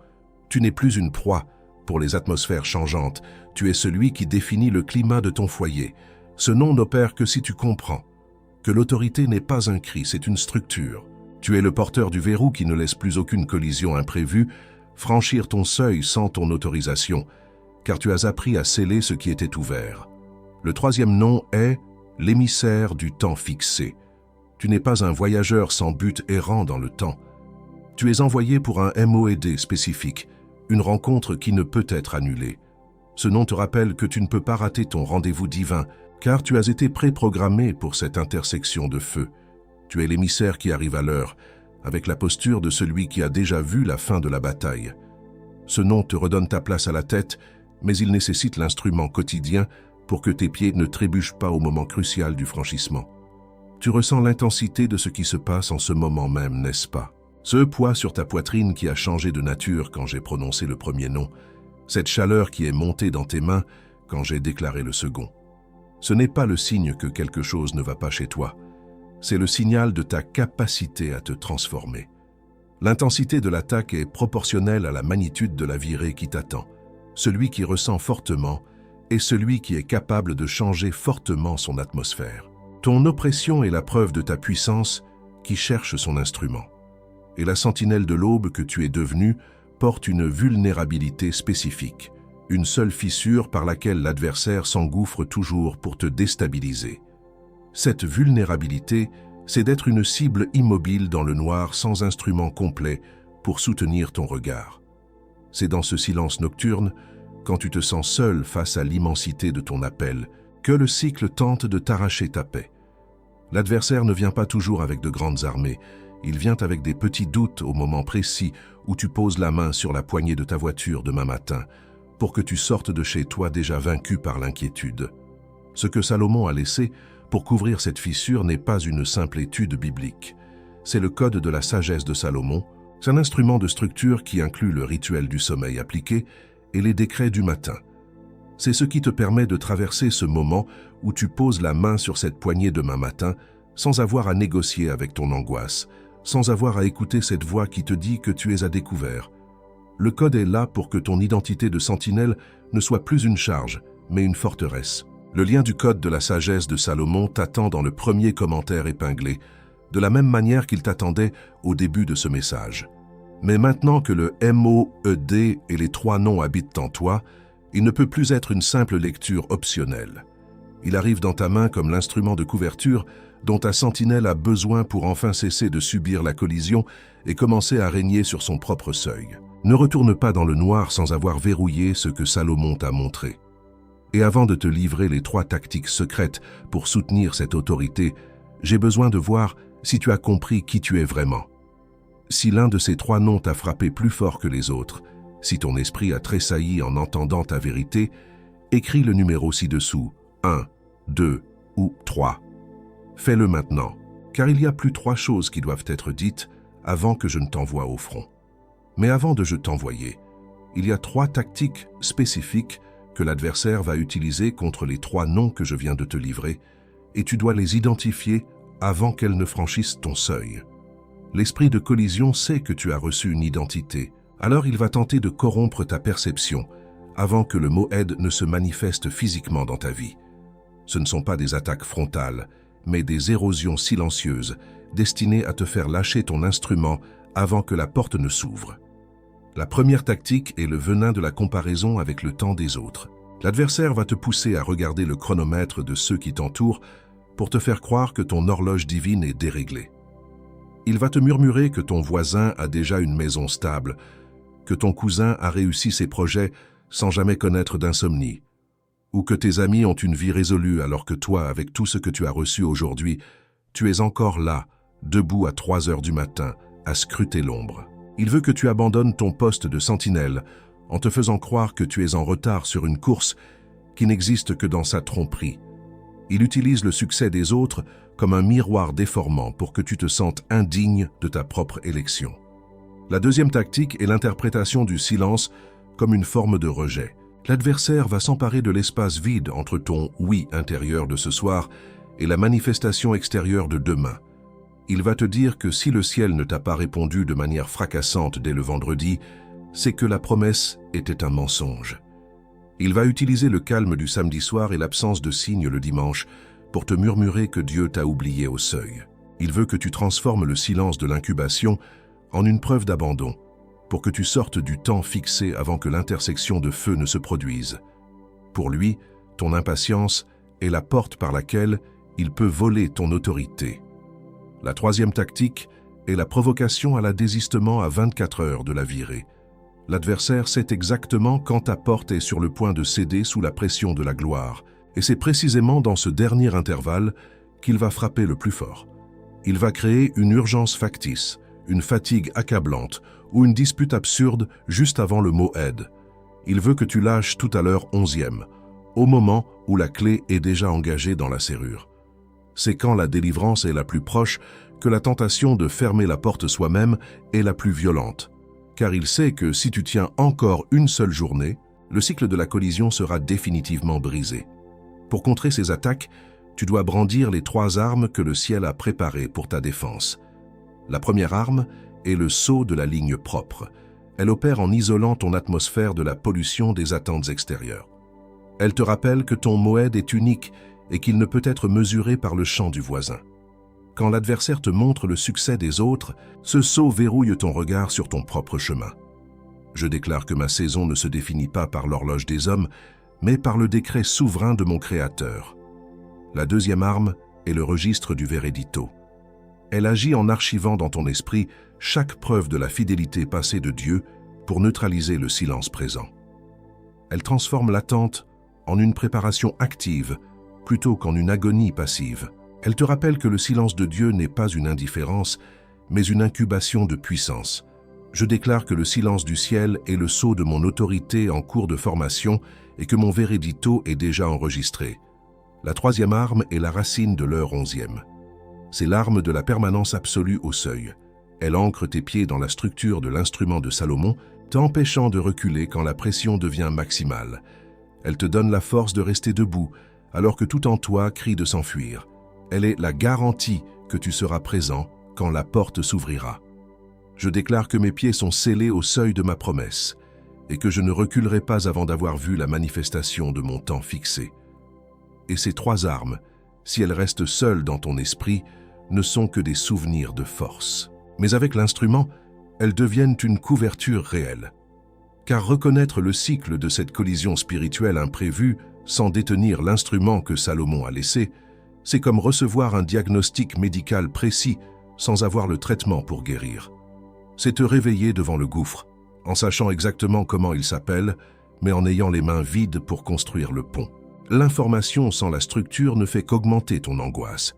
A: Tu n'es plus une proie pour les atmosphères changeantes, tu es celui qui définit le climat de ton foyer. Ce nom n'opère que si tu comprends que l'autorité n'est pas un cri, c'est une structure. Tu es le porteur du verrou qui ne laisse plus aucune collision imprévue franchir ton seuil sans ton autorisation, car tu as appris à sceller ce qui était ouvert. Le troisième nom est l'émissaire du temps fixé. Tu n'es pas un voyageur sans but errant dans le temps. Tu es envoyé pour un MOED spécifique, une rencontre qui ne peut être annulée. Ce nom te rappelle que tu ne peux pas rater ton rendez-vous divin, car tu as été préprogrammé pour cette intersection de feu. Tu es l'émissaire qui arrive à l'heure, avec la posture de celui qui a déjà vu la fin de la bataille. Ce nom te redonne ta place à la tête, mais il nécessite l'instrument quotidien pour que tes pieds ne trébuchent pas au moment crucial du franchissement. Tu ressens l'intensité de ce qui se passe en ce moment même, n'est-ce pas? Ce poids sur ta poitrine qui a changé de nature quand j'ai prononcé le premier nom, cette chaleur qui est montée dans tes mains quand j'ai déclaré le second. Ce n'est pas le signe que quelque chose ne va pas chez toi, c'est le signal de ta capacité à te transformer. L'intensité de l'attaque est proportionnelle à la magnitude de la virée qui t'attend. Celui qui ressent fortement est celui qui est capable de changer fortement son atmosphère. Ton oppression est la preuve de ta puissance qui cherche son instrument. Et la sentinelle de l'aube que tu es devenue porte une vulnérabilité spécifique, une seule fissure par laquelle l'adversaire s'engouffre toujours pour te déstabiliser. Cette vulnérabilité, c'est d'être une cible immobile dans le noir sans instrument complet pour soutenir ton regard. C'est dans ce silence nocturne, quand tu te sens seul face à l'immensité de ton appel, que le cycle tente de t'arracher ta paix. L'adversaire ne vient pas toujours avec de grandes armées, il vient avec des petits doutes au moment précis où tu poses la main sur la poignée de ta voiture demain matin, pour que tu sortes de chez toi déjà vaincu par l'inquiétude. Ce que Salomon a laissé pour couvrir cette fissure n'est pas une simple étude biblique. C'est le code de la sagesse de Salomon, c'est un instrument de structure qui inclut le rituel du sommeil appliqué et les décrets du matin. C'est ce qui te permet de traverser ce moment où tu poses la main sur cette poignée demain matin sans avoir à négocier avec ton angoisse, sans avoir à écouter cette voix qui te dit que tu es à découvert. Le code est là pour que ton identité de sentinelle ne soit plus une charge, mais une forteresse. Le lien du code de la sagesse de Salomon t'attend dans le premier commentaire épinglé, de la même manière qu'il t'attendait au début de ce message. Mais maintenant que le MOED et les trois noms habitent en toi, il ne peut plus être une simple lecture optionnelle. Il arrive dans ta main comme l'instrument de couverture dont ta sentinelle a besoin pour enfin cesser de subir la collision et commencer à régner sur son propre seuil. Ne retourne pas dans le noir sans avoir verrouillé ce que Salomon t'a montré. Et avant de te livrer les 3 tactiques secrètes pour soutenir cette autorité, j'ai besoin de voir si tu as compris qui tu es vraiment. Si l'un de ces 3 noms t'a frappé plus fort que les autres, si ton esprit a tressailli en entendant ta vérité, écris le numéro ci-dessous, 1, 2 ou 3. Fais-le maintenant, car il y a plus 3 choses qui doivent être dites avant que je ne t'envoie au front. Mais avant de je t'envoyer, il y a 3 tactiques spécifiques que l'adversaire va utiliser contre les 3 noms que je viens de te livrer, et tu dois les identifier avant qu'elles ne franchissent ton seuil. L'esprit de collision sait que tu as reçu une identité, alors il va tenter de corrompre ta perception avant que le MOED ne se manifeste physiquement dans ta vie. Ce ne sont pas des attaques frontales, mais des érosions silencieuses destinées à te faire lâcher ton instrument avant que la porte ne s'ouvre. La première tactique est le venin de la comparaison avec le temps des autres. L'adversaire va te pousser à regarder le chronomètre de ceux qui t'entourent pour te faire croire que ton horloge divine est déréglée. Il va te murmurer que ton voisin a déjà une maison stable, que ton cousin a réussi ses projets sans jamais connaître d'insomnie, ou que tes amis ont une vie résolue alors que toi, avec tout ce que tu as reçu aujourd'hui, tu es encore là, debout à 3 heures du matin, à scruter l'ombre. Il veut que tu abandonnes ton poste de sentinelle en te faisant croire que tu es en retard sur une course qui n'existe que dans sa tromperie. Il utilise le succès des autres comme un miroir déformant pour que tu te sentes indigne de ta propre élection. La deuxième tactique est l'interprétation du silence comme une forme de rejet. L'adversaire va s'emparer de l'espace vide entre ton « oui » intérieur de ce soir et la manifestation extérieure de demain. Il va te dire que si le ciel ne t'a pas répondu de manière fracassante dès le vendredi, c'est que la promesse était un mensonge. Il va utiliser le calme du samedi soir et l'absence de signes le dimanche pour te murmurer que Dieu t'a oublié au seuil. Il veut que tu transformes le silence de l'incubation en une preuve d'abandon, pour que tu sortes du temps fixé avant que l'intersection de feu ne se produise. Pour lui, ton impatience est la porte par laquelle il peut voler ton autorité. La troisième tactique est la provocation à la désistement à 24 heures de la virée. L'adversaire sait exactement quand ta porte est sur le point de céder sous la pression de la gloire, et c'est précisément dans ce dernier intervalle qu'il va frapper le plus fort. Il va créer une urgence factice, une fatigue accablante ou une dispute absurde juste avant le mot aide. Il veut que tu lâches tout à l'heure 11e, au moment où la clé est déjà engagée dans la serrure. C'est quand la délivrance est la plus proche que la tentation de fermer la porte soi-même est la plus violente, car il sait que si tu tiens encore une seule journée, le cycle de la collision sera définitivement brisé. Pour contrer ces attaques, tu dois brandir les 3 armes que le ciel a préparées pour ta défense. La première arme est le sceau de la ligne propre. Elle opère en isolant ton atmosphère de la pollution des attentes extérieures. Elle te rappelle que ton moed est unique et qu'il ne peut être mesuré par le champ du voisin. Quand l'adversaire te montre le succès des autres, ce sceau verrouille ton regard sur ton propre chemin. Je déclare que ma saison ne se définit pas par l'horloge des hommes, mais par le décret souverain de mon Créateur. La deuxième arme est le registre du Veredito. Elle agit en archivant dans ton esprit chaque preuve de la fidélité passée de Dieu pour neutraliser le silence présent. Elle transforme l'attente en une préparation active plutôt qu'en une agonie passive. Elle te rappelle que le silence de Dieu n'est pas une indifférence, mais une incubation de puissance. Je déclare que le silence du ciel est le sceau de mon autorité en cours de formation et que mon Veredito est déjà enregistré. La troisième arme est la racine de l'heure 11e. C'est l'arme de la permanence absolue au seuil. Elle ancre tes pieds dans la structure de l'instrument de Salomon, t'empêchant de reculer quand la pression devient maximale. Elle te donne la force de rester debout, alors que tout en toi crie de s'enfuir. Elle est la garantie que tu seras présent quand la porte s'ouvrira. Je déclare que mes pieds sont scellés au seuil de ma promesse et que je ne reculerai pas avant d'avoir vu la manifestation de mon temps fixé. Et ces 3 armes, si elles restent seules dans ton esprit, ne sont que des souvenirs de force. Mais avec l'instrument, elles deviennent une couverture réelle. Car reconnaître le cycle de cette collision spirituelle imprévue sans détenir l'instrument que Salomon a laissé, c'est comme recevoir un diagnostic médical précis sans avoir le traitement pour guérir. C'est te réveiller devant le gouffre, en sachant exactement comment il s'appelle, mais en ayant les mains vides pour construire le pont. L'information sans la structure ne fait qu'augmenter ton angoisse.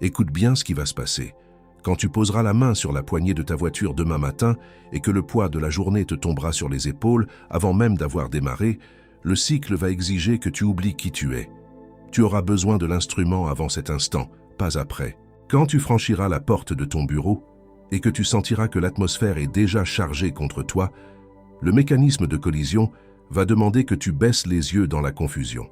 A: Écoute bien ce qui va se passer. Quand tu poseras la main sur la poignée de ta voiture demain matin et que le poids de la journée te tombera sur les épaules avant même d'avoir démarré, le cycle va exiger que tu oublies qui tu es. Tu auras besoin de l'instrument avant cet instant, pas après. Quand tu franchiras la porte de ton bureau et que tu sentiras que l'atmosphère est déjà chargée contre toi, le mécanisme de collision va demander que tu baisses les yeux dans la confusion.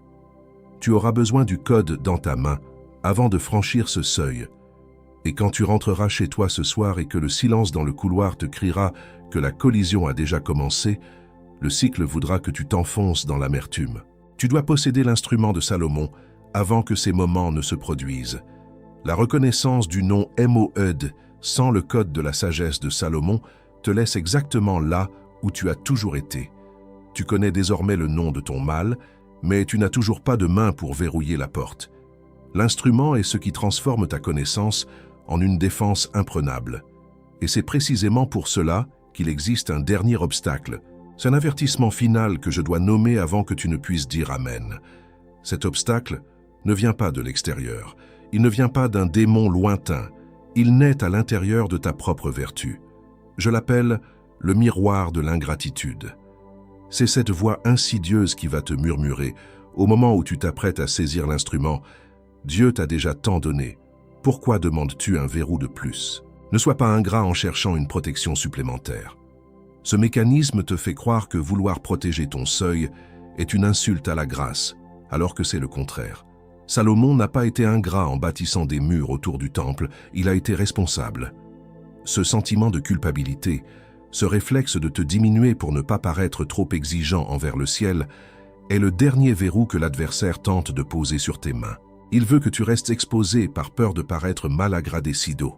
A: Tu auras besoin du code dans ta main avant de franchir ce seuil. Et quand tu rentreras chez toi ce soir et que le silence dans le couloir te criera que la collision a déjà commencé, le cycle voudra que tu t'enfonces dans l'amertume. Tu dois posséder l'instrument de Salomon avant que ces moments ne se produisent. La reconnaissance du nom Moed sans le code de la sagesse de Salomon te laisse exactement là où tu as toujours été. Tu connais désormais le nom de ton mal, mais tu n'as toujours pas de main pour verrouiller la porte. L'instrument est ce qui transforme ta connaissance en une défense imprenable. Et c'est précisément pour cela qu'il existe un dernier obstacle. C'est un avertissement final que je dois nommer avant que tu ne puisses dire Amen. Cet obstacle ne vient pas de l'extérieur. Il ne vient pas d'un démon lointain. Il naît à l'intérieur de ta propre vertu. Je l'appelle le miroir de l'ingratitude. C'est cette voix insidieuse qui va te murmurer, au moment où tu t'apprêtes à saisir l'instrument, « Dieu t'a déjà tant donné. Pourquoi demandes-tu un verrou de plus ?» Ne sois pas ingrat en cherchant une protection supplémentaire. Ce mécanisme te fait croire que vouloir protéger ton seuil est une insulte à la grâce, alors que c'est le contraire. Salomon n'a pas été ingrat en bâtissant des murs autour du temple, il a été responsable. Ce sentiment de culpabilité, ce réflexe de te diminuer pour ne pas paraître trop exigeant envers le ciel, est le dernier verrou que l'adversaire tente de poser sur tes mains. Il veut que tu restes exposé par peur de paraître mal agradecido.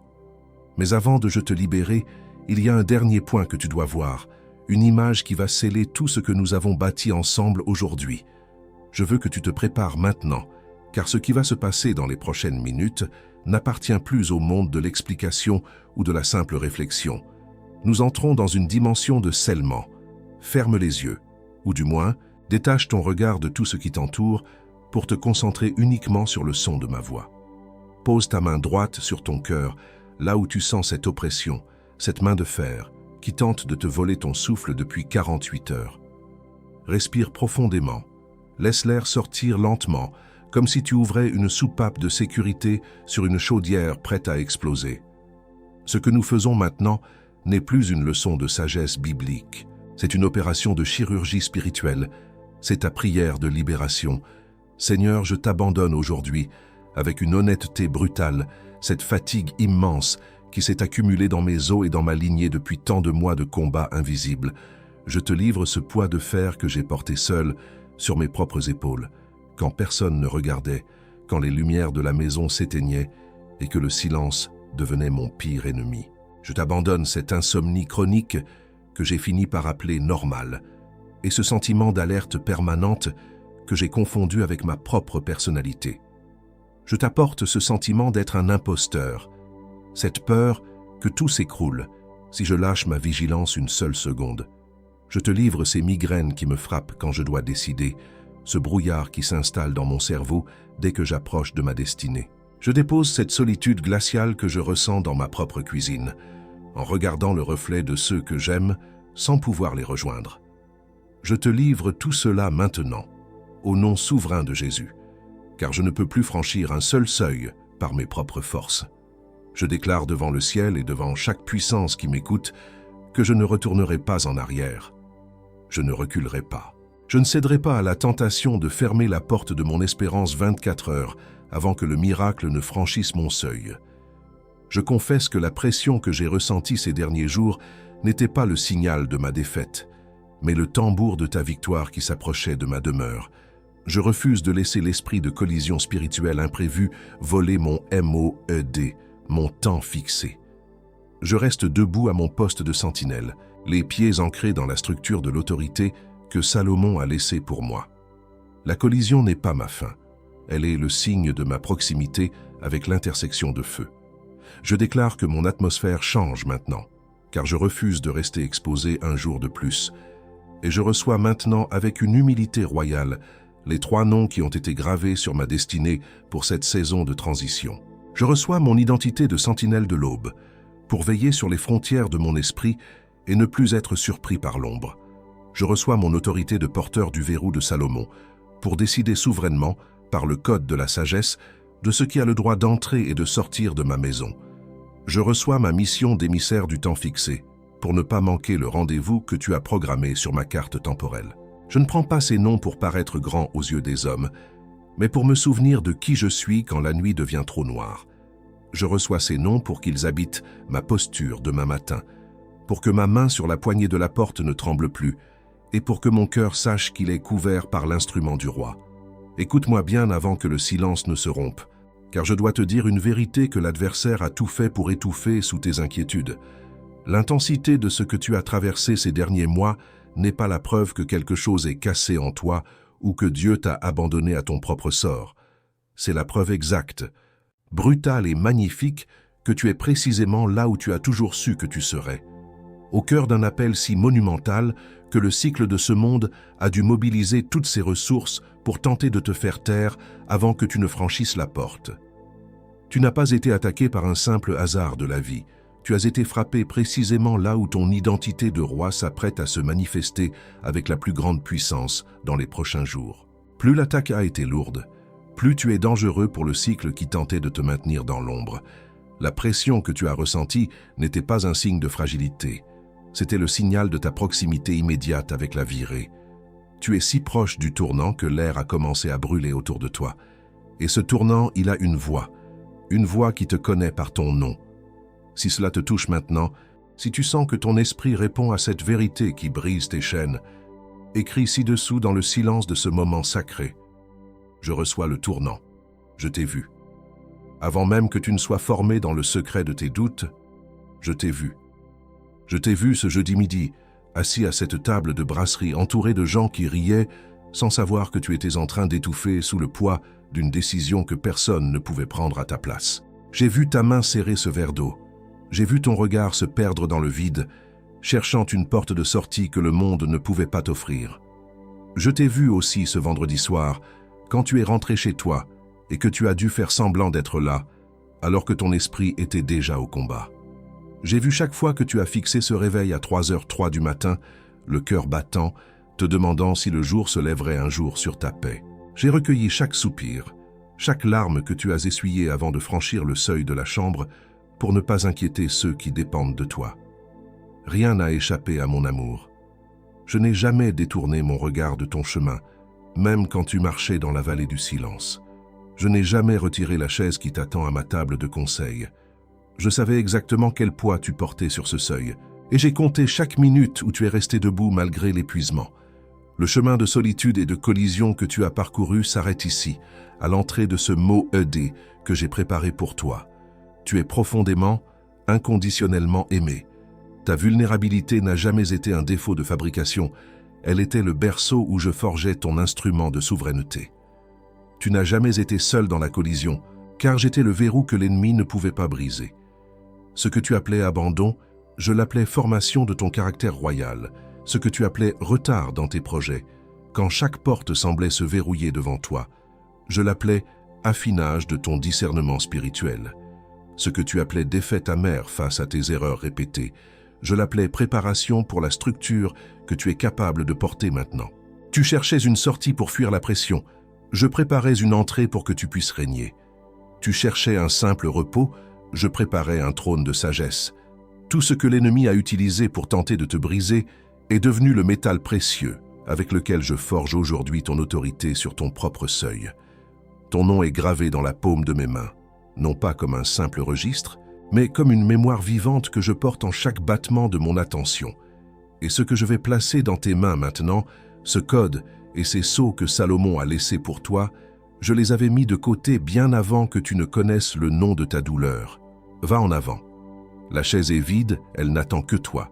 A: Mais avant de te libérer, il y a un dernier point que tu dois voir, une image qui va sceller tout ce que nous avons bâti ensemble aujourd'hui. Je veux que tu te prépares maintenant car ce qui va se passer dans les prochaines minutes n'appartient plus au monde de l'explication ou de la simple réflexion. Nous entrons dans une dimension de scellement. Ferme les yeux, ou du moins, détache ton regard de tout ce qui t'entoure pour te concentrer uniquement sur le son de ma voix. Pose ta main droite sur ton cœur, là où tu sens cette oppression, cette main de fer qui tente de te voler ton souffle depuis 48 heures. Respire profondément. Laisse l'air sortir lentement, comme si tu ouvrais une soupape de sécurité sur une chaudière prête à exploser. Ce que nous faisons maintenant n'est plus une leçon de sagesse biblique. C'est une opération de chirurgie spirituelle. C'est ta prière de libération. Seigneur, je t'abandonne aujourd'hui, avec une honnêteté brutale, cette fatigue immense qui s'est accumulée dans mes os et dans ma lignée depuis tant de mois de combats invisibles. Je te livre ce poids de fer que j'ai porté seul sur mes propres épaules, quand personne ne regardait, quand les lumières de la maison s'éteignaient et que le silence devenait mon pire ennemi. Je t'abandonne cette insomnie chronique que j'ai fini par appeler normale, et ce sentiment d'alerte permanente que j'ai confondu avec ma propre personnalité. Je t'apporte ce sentiment d'être un imposteur, cette peur que tout s'écroule si je lâche ma vigilance une seule seconde. Je te livre ces migraines qui me frappent quand je dois décider, ce brouillard qui s'installe dans mon cerveau dès que j'approche de ma destinée. Je dépose cette solitude glaciale que je ressens dans ma propre cuisine, en regardant le reflet de ceux que j'aime sans pouvoir les rejoindre. Je te livre tout cela maintenant, au nom souverain de Jésus, car je ne peux plus franchir un seul seuil par mes propres forces. Je déclare devant le ciel et devant chaque puissance qui m'écoute que je ne retournerai pas en arrière. Je ne reculerai pas. Je ne céderai pas à la tentation de fermer la porte de mon espérance 24 heures avant que le miracle ne franchisse mon seuil. Je confesse que la pression que j'ai ressentie ces derniers jours n'était pas le signal de ma défaite, mais le tambour de ta victoire qui s'approchait de ma demeure. Je refuse de laisser l'esprit de collision spirituelle imprévue voler mon MOED, mon temps fixé. Je reste debout à mon poste de sentinelle, les pieds ancrés dans la structure de l'autorité que Salomon a laissée pour moi. La collision n'est pas ma fin, elle est le signe de ma proximité avec l'intersection de feu. Je déclare que mon atmosphère change maintenant, car je refuse de rester exposé un jour de plus, et je reçois maintenant avec une humilité royale les 3 noms qui ont été gravés sur ma destinée pour cette saison de transition. Je reçois mon identité de sentinelle de l'aube, pour veiller sur les frontières de mon esprit et ne plus être surpris par l'ombre. Je reçois mon autorité de porteur du verrou de Salomon, pour décider souverainement, par le code de la sagesse, de ce qui a le droit d'entrer et de sortir de ma maison. Je reçois ma mission d'émissaire du temps fixé, pour ne pas manquer le rendez-vous que tu as programmé sur ma carte temporelle. Je ne prends pas ces noms pour paraître grand aux yeux des hommes, mais pour me souvenir de qui je suis quand la nuit devient trop noire. Je reçois ces noms pour qu'ils habitent ma posture demain matin, pour que ma main sur la poignée de la porte ne tremble plus, et pour que mon cœur sache qu'il est couvert par l'instrument du roi. Écoute-moi bien avant que le silence ne se rompe, car je dois te dire une vérité que l'adversaire a tout fait pour étouffer sous tes inquiétudes. L'intensité de ce que tu as traversé ces derniers mois n'est pas la preuve que quelque chose est cassé en toi ou que Dieu t'a abandonné à ton propre sort. C'est la preuve exacte, brutale et magnifique que tu es précisément là où tu as toujours su que tu serais. Au cœur d'un appel si monumental que le cycle de ce monde a dû mobiliser toutes ses ressources pour tenter de te faire taire avant que tu ne franchisses la porte. Tu n'as pas été attaqué par un simple hasard de la vie. Tu as été frappé précisément là où ton identité de roi s'apprête à se manifester avec la plus grande puissance dans les prochains jours. Plus l'attaque a été lourde, plus tu es dangereux pour le cycle qui tentait de te maintenir dans l'ombre. La pression que tu as ressentie n'était pas un signe de fragilité. C'était le signal de ta proximité immédiate avec la virée. Tu es si proche du tournant que l'air a commencé à brûler autour de toi. Et ce tournant, il a une voix qui te connaît par ton nom. Si cela te touche maintenant, si tu sens que ton esprit répond à cette vérité qui brise tes chaînes, écris ci-dessous dans le silence de ce moment sacré. Je reçois le tournant. Je t'ai vu. Avant même que tu ne sois formé dans le secret de tes doutes, je t'ai vu. Je t'ai vu ce jeudi midi, assis à cette table de brasserie entouré de gens qui riaient sans savoir que tu étais en train d'étouffer sous le poids d'une décision que personne ne pouvait prendre à ta place. J'ai vu ta main serrer ce verre d'eau. J'ai vu ton regard se perdre dans le vide, cherchant une porte de sortie que le monde ne pouvait pas t'offrir. Je t'ai vu aussi ce vendredi soir, quand tu es rentré chez toi et que tu as dû faire semblant d'être là, alors que ton esprit était déjà au combat. J'ai vu chaque fois que tu as fixé ce réveil à 3h03 du matin, le cœur battant, te demandant si le jour se lèverait un jour sur ta paix. J'ai recueilli chaque soupir, chaque larme que tu as essuyée avant de franchir le seuil de la chambre pour ne pas inquiéter ceux qui dépendent de toi. Rien n'a échappé à mon amour. Je n'ai jamais détourné mon regard de ton chemin, même quand tu marchais dans la vallée du silence. Je n'ai jamais retiré la chaise qui t'attend à ma table de conseil. Je savais exactement quel poids tu portais sur ce seuil, et j'ai compté chaque minute où tu es resté debout malgré l'épuisement. Le chemin de solitude et de collision que tu as parcouru s'arrête ici, à l'entrée de ce mot ED que j'ai préparé pour toi. Tu es profondément, inconditionnellement aimé. Ta vulnérabilité n'a jamais été un défaut de fabrication, elle était le berceau où je forgeais ton instrument de souveraineté. Tu n'as jamais été seul dans la collision, car j'étais le verrou que l'ennemi ne pouvait pas briser. Ce que tu appelais abandon, je l'appelais formation de ton caractère royal, ce que tu appelais retard dans tes projets, quand chaque porte semblait se verrouiller devant toi, je l'appelais affinage de ton discernement spirituel. Ce que tu appelais défaite amère face à tes erreurs répétées, je l'appelais préparation pour la structure que tu es capable de porter maintenant. Tu cherchais une sortie pour fuir la pression, je préparais une entrée pour que tu puisses régner. Tu cherchais un simple repos, je préparais un trône de sagesse. Tout ce que l'ennemi a utilisé pour tenter de te briser est devenu le métal précieux avec lequel je forge aujourd'hui ton autorité sur ton propre seuil. Ton nom est gravé dans la paume de mes mains, non pas comme un simple registre, mais comme une mémoire vivante que je porte en chaque battement de mon attention. Et ce que je vais placer dans tes mains maintenant, ce code et ces sceaux que Salomon a laissés pour toi, je les avais mis de côté bien avant que tu ne connaisses le nom de ta douleur. Va en avant. La chaise est vide, elle n'attend que toi.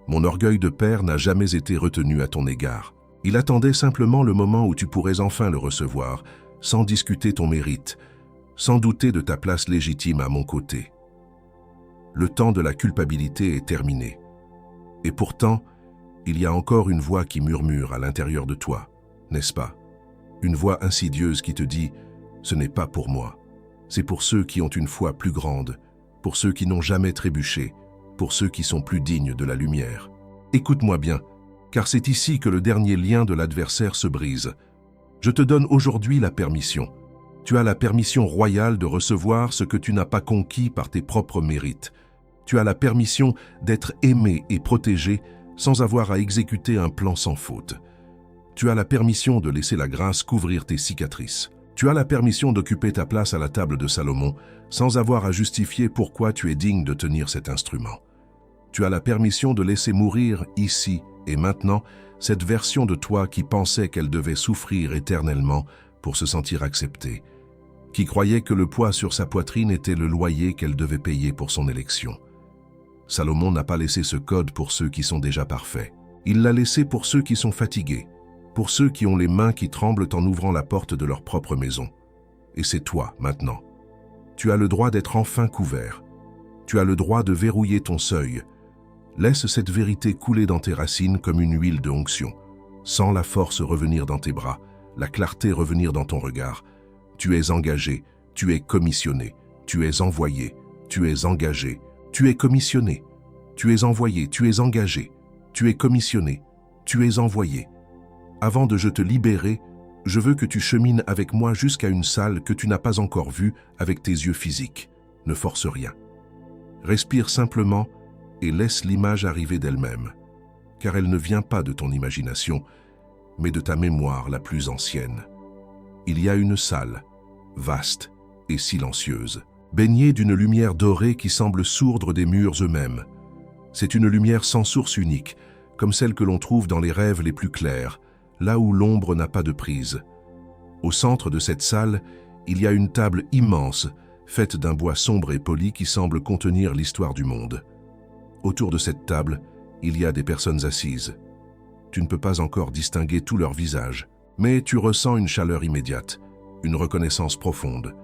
A: Mon orgueil de père n'a jamais été retenu à ton égard. Il attendait simplement le moment où tu pourrais enfin le recevoir, sans discuter ton mérite, sans douter de ta place légitime à mon côté. Le temps de la culpabilité est terminé. Et pourtant, il y a encore une voix qui murmure à l'intérieur de toi, n'est-ce pas? Une voix insidieuse qui te dit « Ce n'est pas pour moi. C'est pour ceux qui ont une foi plus grande, pour ceux qui n'ont jamais trébuché, pour ceux qui sont plus dignes de la lumière. Écoute-moi bien, car c'est ici que le dernier lien de l'adversaire se brise. Je te donne aujourd'hui la permission. Tu as la permission royale de recevoir ce que tu n'as pas conquis par tes propres mérites. Tu as la permission d'être aimé et protégé sans avoir à exécuter un plan sans faute. Tu as la permission de laisser la grâce couvrir tes cicatrices. Tu as la permission d'occuper ta place à la table de Salomon sans avoir à justifier pourquoi tu es digne de tenir cet instrument. Tu as la permission de laisser mourir ici et maintenant cette version de toi qui pensait qu'elle devait souffrir éternellement pour se sentir acceptée, qui croyait que le poids sur sa poitrine était le loyer qu'elle devait payer pour son élection. Salomon n'a pas laissé ce code pour ceux qui sont déjà parfaits. Il l'a laissé pour ceux qui sont fatigués, pour ceux qui ont les mains qui tremblent en ouvrant la porte de leur propre maison. Et c'est toi, maintenant. Tu as le droit d'être enfin couvert. Tu as le droit de verrouiller ton seuil. Laisse cette vérité couler dans tes racines comme une huile de onction. Sens la force revenir dans tes bras, la clarté revenir dans ton regard. Tu es engagé, tu es commissionné, tu es envoyé, tu es engagé, tu es commissionné, tu es envoyé, tu es engagé, tu es commissionné, tu es envoyé. Avant de te libérer, je veux que tu chemines avec moi jusqu'à une salle que tu n'as pas encore vue avec tes yeux physiques. Ne force rien. Respire simplement et laisse l'image arriver d'elle-même, car elle ne vient pas de ton imagination, mais de ta mémoire la plus ancienne. Il y a une salle, vaste et silencieuse, baignée d'une lumière dorée qui semble sourdre des murs eux-mêmes. C'est une lumière sans source unique, comme celle que l'on trouve dans les rêves les plus clairs, là où l'ombre n'a pas de prise. Au centre de cette salle, il y a une table immense, faite d'un bois sombre et poli qui semble contenir l'histoire du monde. Autour de cette table, il y a des personnes assises. Tu ne peux pas encore distinguer tous leurs visages, Mais tu ressens une chaleur immédiate, une reconnaissance profonde.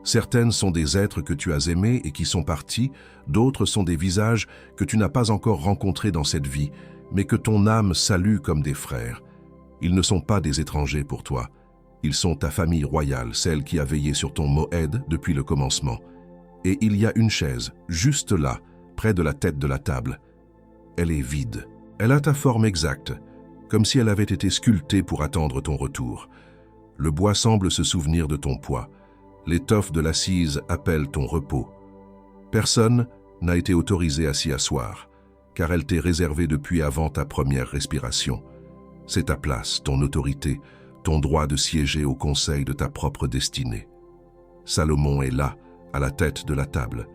A: Certaines sont des êtres que tu as aimés et qui sont partis, d'autres sont des visages que tu n'as pas encore rencontrés dans cette vie, mais que ton âme salue comme des frères. Ils ne sont pas des étrangers pour toi. Ils sont ta famille royale, celle qui a veillé sur ton Moed depuis le commencement. Et il y a une chaise, juste là, près de la tête de la table. Elle est vide. Elle a ta forme exacte, comme si elle avait été sculptée pour attendre ton retour. Le bois semble se souvenir de ton poids. L'étoffe de l'assise appelle ton repos. Personne n'a été autorisé à s'y asseoir, car elle t'est réservée depuis avant ta première respiration. C'est ta place, ton autorité, ton droit de siéger au conseil de ta propre destinée. Salomon est là, à la tête de la table.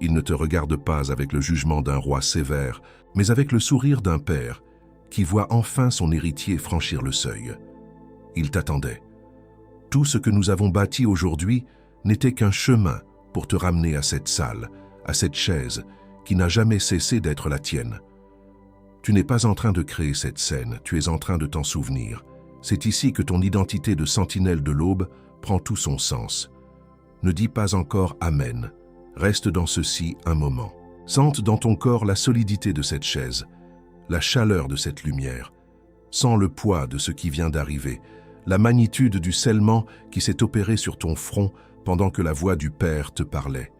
A: Il ne te regarde pas avec le jugement d'un roi sévère, mais avec le sourire d'un père qui voit enfin son héritier franchir le seuil. Il t'attendait. Tout ce que nous avons bâti aujourd'hui n'était qu'un chemin pour te ramener à cette salle, à cette chaise qui n'a jamais cessé d'être la tienne. Tu n'es pas en train de créer cette scène, tu es en train de t'en souvenir. C'est ici que ton identité de sentinelle de l'aube prend tout son sens. Ne dis pas encore « Amen ». Reste dans ceci un moment. Sente dans ton corps la solidité de cette chaise, la chaleur de cette lumière. Sens le poids de ce qui vient d'arriver, la magnitude du scellement qui s'est opéré sur ton front pendant que la voix du Père te parlait.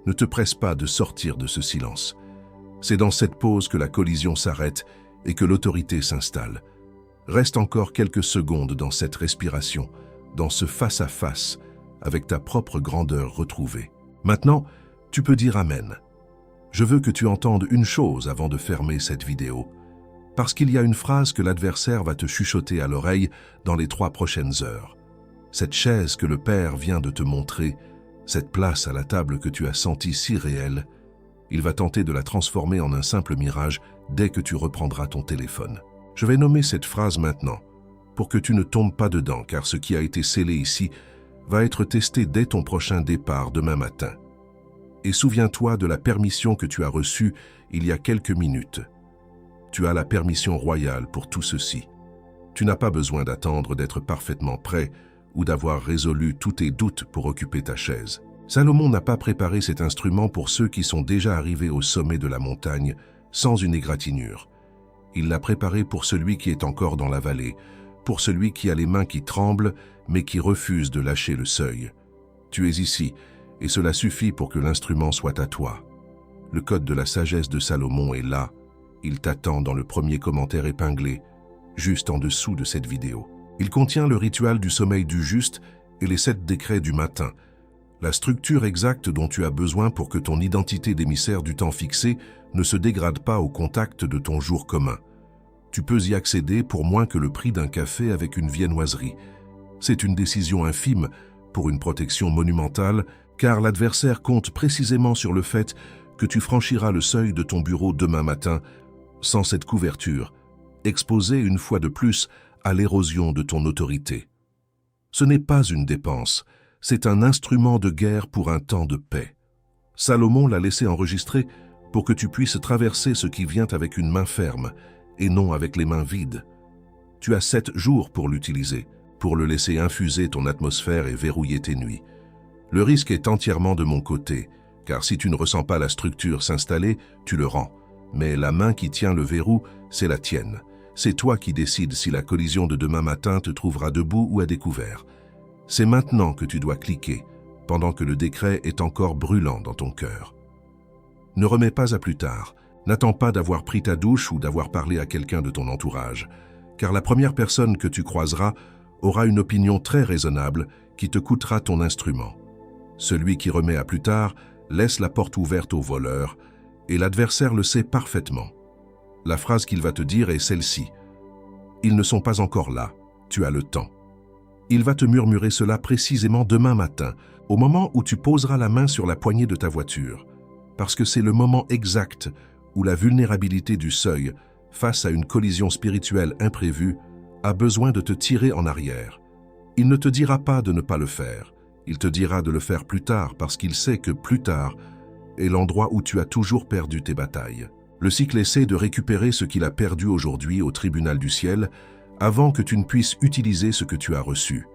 A: Ne te presse pas de sortir de ce silence. C'est dans cette pause que la collision s'arrête et que l'autorité s'installe. Reste encore quelques secondes dans cette respiration, dans ce face-à-face, avec ta propre grandeur retrouvée. Maintenant, tu peux dire Amen. Je veux que tu entendes une chose avant de fermer cette vidéo, parce qu'il y a une phrase que l'adversaire va te chuchoter à l'oreille dans les 3 prochaines heures. Cette chaise que le Père vient de te montrer, cette place à la table que tu as sentie si réelle, il va tenter de la transformer en un simple mirage dès que tu reprendras ton téléphone. Je vais nommer cette phrase maintenant, pour que tu ne tombes pas dedans, car ce qui a été scellé ici va être testé dès ton prochain départ demain matin. Et souviens-toi de la permission que tu as reçue il y a quelques minutes. Tu as la permission royale pour tout ceci. Tu n'as pas besoin d'attendre d'être parfaitement prêt ou d'avoir résolu tous tes doutes pour occuper ta chaise. Salomon n'a pas préparé cet instrument pour ceux qui sont déjà arrivés au sommet de la montagne sans une égratignure. Il l'a préparé pour celui qui est encore dans la vallée, pour celui qui a les mains qui tremblent mais qui refuse de lâcher le seuil. Tu es ici, et cela suffit pour que l'instrument soit à toi. Le code de la sagesse de Salomon est là. Il t'attend dans le premier commentaire épinglé, juste en dessous de cette vidéo. Il contient le rituel du sommeil du juste et les 7 décrets du matin, la structure exacte dont tu as besoin pour que ton identité d'émissaire du temps fixé ne se dégrade pas au contact de ton jour commun. Tu peux y accéder pour moins que le prix d'un café avec une viennoiserie. C'est une décision infime pour une protection monumentale, car l'adversaire compte précisément sur le fait que tu franchiras le seuil de ton bureau demain matin sans cette couverture, exposé une fois de plus à l'érosion de ton autorité. Ce n'est pas une dépense, c'est un instrument de guerre pour un temps de paix. Salomon l'a laissé enregistrer pour que tu puisses traverser ce qui vient avec une main ferme et non avec les mains vides. Tu as 7 jours pour l'utiliser, pour le laisser infuser ton atmosphère et verrouiller tes nuits. Le risque est entièrement de mon côté, car si tu ne ressens pas la structure s'installer, tu le rends. Mais la main qui tient le verrou, c'est la tienne. C'est toi qui décides si la collision de demain matin te trouvera debout ou à découvert. C'est maintenant que tu dois cliquer, pendant que le décret est encore brûlant dans ton cœur. Ne remets pas à plus tard. N'attends pas d'avoir pris ta douche ou d'avoir parlé à quelqu'un de ton entourage, car la première personne que tu croiseras aura une opinion très raisonnable qui te coûtera ton instrument. Celui qui remet à plus tard laisse la porte ouverte aux voleurs, et l'adversaire le sait parfaitement. La phrase qu'il va te dire est celle-ci. « Ils ne sont pas encore là, tu as le temps. » Il va te murmurer cela précisément demain matin, au moment où tu poseras la main sur la poignée de ta voiture, parce que c'est le moment exact où la vulnérabilité du seuil, face à une collision spirituelle imprévue, a besoin de te tirer en arrière. Il ne te dira pas de ne pas le faire, il te dira de le faire plus tard parce qu'il sait que plus tard est l'endroit où tu as toujours perdu tes batailles. Le cycle essaie de récupérer ce qu'il a perdu aujourd'hui au tribunal du ciel avant que tu ne puisses utiliser ce que tu as reçu.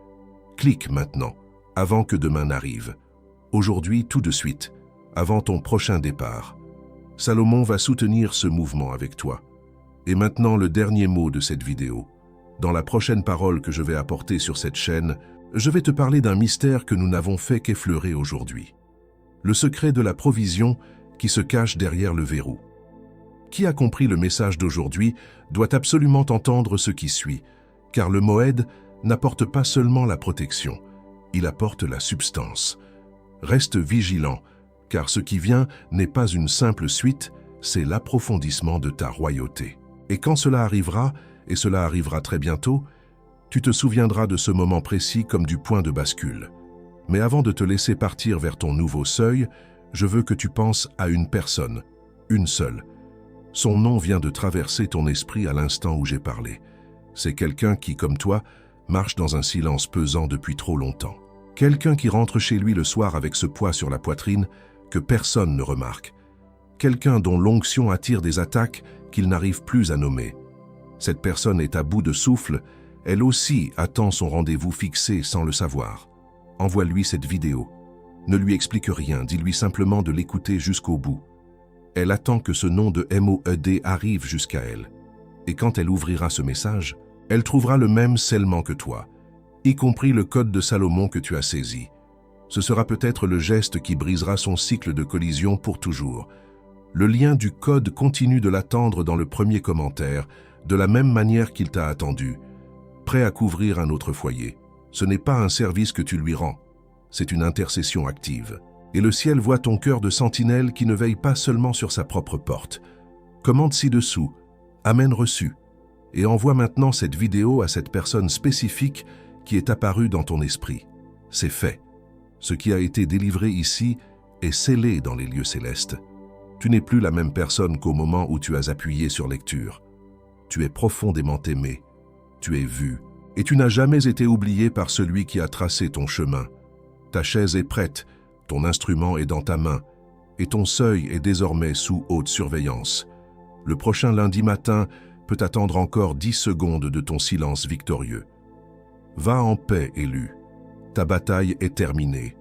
A: Clique maintenant, avant que demain n'arrive. Aujourd'hui, tout de suite, avant ton prochain départ. Salomon va soutenir ce mouvement avec toi. Et maintenant, le dernier mot de cette vidéo. Dans la prochaine parole que je vais apporter sur cette chaîne, je vais te parler d'un mystère que nous n'avons fait qu'effleurer aujourd'hui. Le secret de la provision qui se cache derrière le verrou. Qui a compris le message d'aujourd'hui doit absolument entendre ce qui suit, car le Moed n'apporte pas seulement la protection, il apporte la substance. Reste vigilant, car ce qui vient n'est pas une simple suite, c'est l'approfondissement de ta royauté. Et quand cela arrivera, et cela arrivera très bientôt, tu te souviendras de ce moment précis comme du point de bascule. Mais avant de te laisser partir vers ton nouveau seuil, je veux que tu penses à une personne, une seule. Son nom vient de traverser ton esprit à l'instant où j'ai parlé. C'est quelqu'un qui, comme toi, marche dans un silence pesant depuis trop longtemps. Quelqu'un qui rentre chez lui le soir avec ce poids sur la poitrine que personne ne remarque. Quelqu'un dont l'onction attire des attaques qu'il n'arrive plus à nommer. Cette personne est à bout de souffle, elle aussi attend son rendez-vous fixé sans le savoir. Envoie-lui cette vidéo. Ne lui explique rien, dis-lui simplement de l'écouter jusqu'au bout. Elle attend que ce nom de MOED arrive jusqu'à elle. Et quand elle ouvrira ce message, elle trouvera le même scellement que toi, y compris le code de Salomon que tu as saisi. Ce sera peut-être le geste qui brisera son cycle de collision pour toujours. Le lien du code continue de l'attendre dans le premier commentaire, de la même manière qu'il t'a attendu, prêt à couvrir un autre foyer. Ce n'est pas un service que tu lui rends, c'est une intercession active. Et le ciel voit ton cœur de sentinelle qui ne veille pas seulement sur sa propre porte. Commente ci-dessous, Amen reçu, et envoie maintenant cette vidéo à cette personne spécifique qui est apparue dans ton esprit. C'est fait. Ce qui a été délivré ici est scellé dans les lieux célestes. Tu n'es plus la même personne qu'au moment où tu as appuyé sur lecture. Tu es profondément aimé, tu es vu, et tu n'as jamais été oublié par celui qui a tracé ton chemin. Ta chaise est prête, ton instrument est dans ta main, et ton seuil est désormais sous haute surveillance. Le prochain lundi matin peut attendre encore 10 secondes de ton silence victorieux. Va en paix, élu. Ta bataille est terminée.